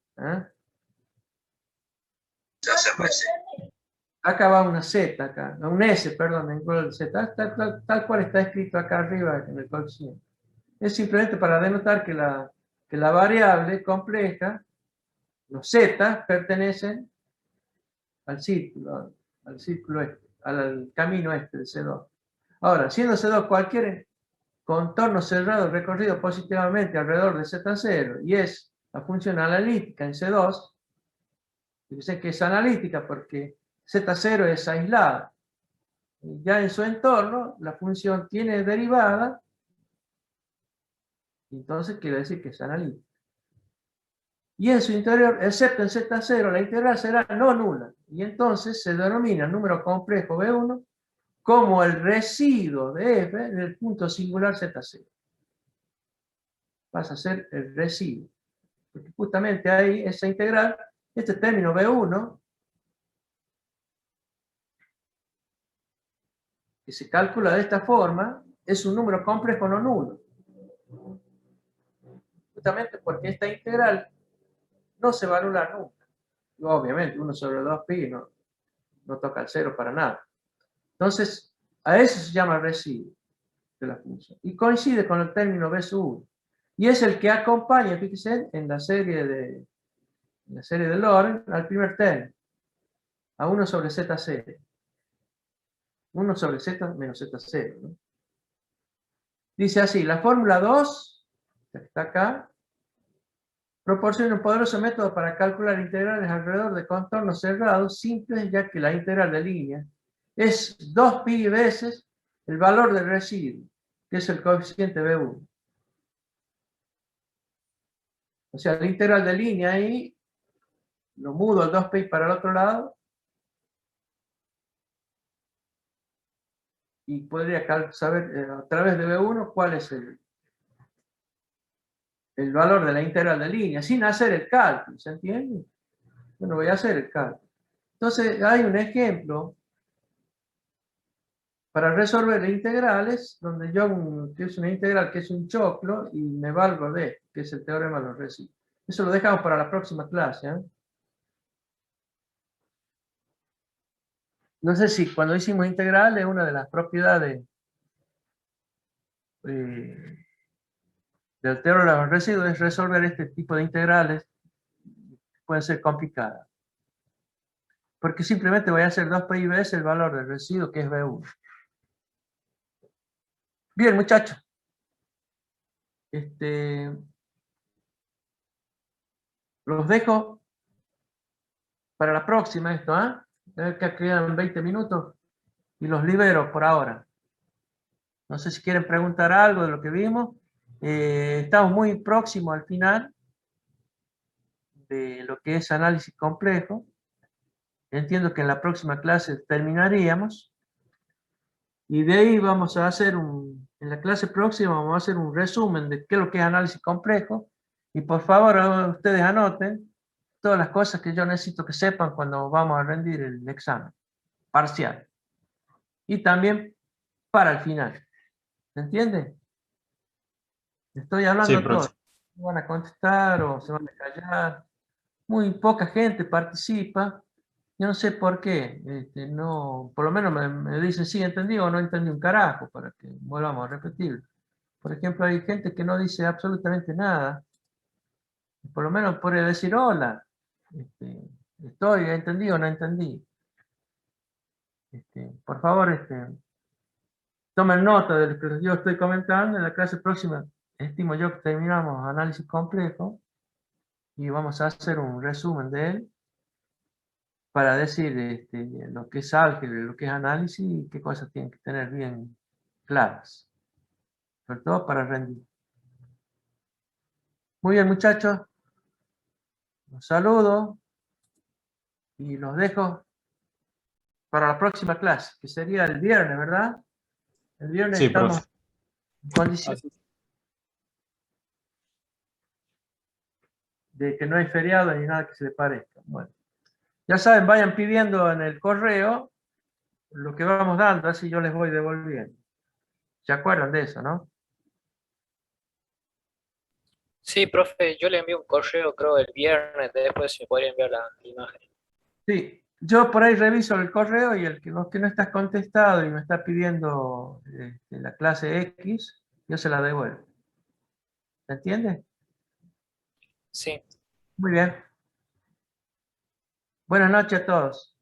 Acá va una z, acá, un s, perdón, en el z, tal cual está escrito acá arriba en el coeficiente. Es simplemente para denotar que la variable compleja, los z, pertenecen al círculo, al círculo este, al camino este de C2. Ahora, siendo C2 cualquier contorno cerrado recorrido positivamente alrededor de Z0 y es la función analítica en C2, fíjense que es analítica porque Z0 es aislada. Ya en su entorno, la función tiene derivada, entonces quiere decir que es analítica. Y en su interior, excepto en Z0, la integral será no nula. Y entonces se denomina el número complejo B1 como el residuo de f en el punto singular Z0. Pasa a ser el residuo. Porque justamente ahí, esa integral, este término B1, que se calcula de esta forma, es un número complejo no nulo. Justamente porque esta integral no se va a anular nunca. Y obviamente, 1 sobre 2pi no toca el cero para nada. Entonces, a eso se llama residuo de la función. Y coincide con el término B sub 1. Y es el que acompaña, fíjense, en la serie de Lorentz al primer término, a 1 sobre Z0. 1 sobre Z menos Z0. ¿no? Dice así, la fórmula 2, que está acá, proporciona un poderoso método para calcular integrales alrededor de contornos cerrados simples, ya que la integral de línea es 2pi veces el valor del residuo, que es el coeficiente B1. O sea, la integral de línea ahí, lo mudo al 2pi para el otro lado, y podría saber a través de B1 cuál es el valor de la integral de línea, sin hacer el cálculo, ¿se entiende? Yo no voy a hacer el cálculo. Entonces, hay un ejemplo para resolver integrales, donde yo, que es una integral que es un choclo, y me valgo de, que es el teorema de los residuos. Eso lo dejamos para la próxima clase. ¿eh? No sé si cuando hicimos integrales, una de las propiedades del teorema de los residuos es resolver este tipo de integrales que pueden ser complicadas. Porque simplemente voy a hacer 2pi veces el valor del residuo, que es B1. Bien, muchachos. Los dejo para la próxima esto, ¿ah? Que quedan 20 minutos y los libero por ahora. No sé si quieren preguntar algo de lo que vimos. Estamos muy próximos al final de lo que es análisis complejo. Entiendo que en la próxima clase terminaríamos. Y de ahí vamos a hacer en la clase próxima vamos a hacer un resumen de qué es lo que es análisis complejo. Y por favor, ustedes anoten todas las cosas que yo necesito que sepan cuando vamos a rendir el examen parcial. Y también para el final. ¿Se entiende? Estoy hablando Sí, todo. profe. ¿Van a contestar o se van a callar? Muy poca gente participa. Yo no sé por qué. No, por lo menos me dicen sí entendí o no entendí un carajo para que volvamos a repetir. Por ejemplo, hay gente que no dice absolutamente nada. Por lo menos puede decir hola. Estoy, entendí o no entendí. Por favor, tomen nota de lo que yo estoy comentando. En la clase próxima estimo yo que terminamos análisis complejo y vamos a hacer un resumen de él para decir lo que es álgebra, lo que es análisis y qué cosas tienen que tener bien claras. Sobre todo para rendir. Muy bien, muchachos. Los saludo y los dejo para la próxima clase, que sería el viernes, ¿verdad? El viernes Sí, estamos profe. en condiciones Así. de que no hay feriado ni nada que se le parezca. Bueno, ya saben, vayan pidiendo en el correo lo que vamos dando, así yo les voy devolviendo. ¿Se acuerdan de eso, no? Sí, profe, yo le envío un correo, creo, el viernes, después si me podría enviar la imagen. Sí, yo por ahí reviso el correo y los que no estás contestado y me está pidiendo la clase X, yo se la devuelvo. ¿Se entiende? Sí. Muy bien. Buenas noches a todos.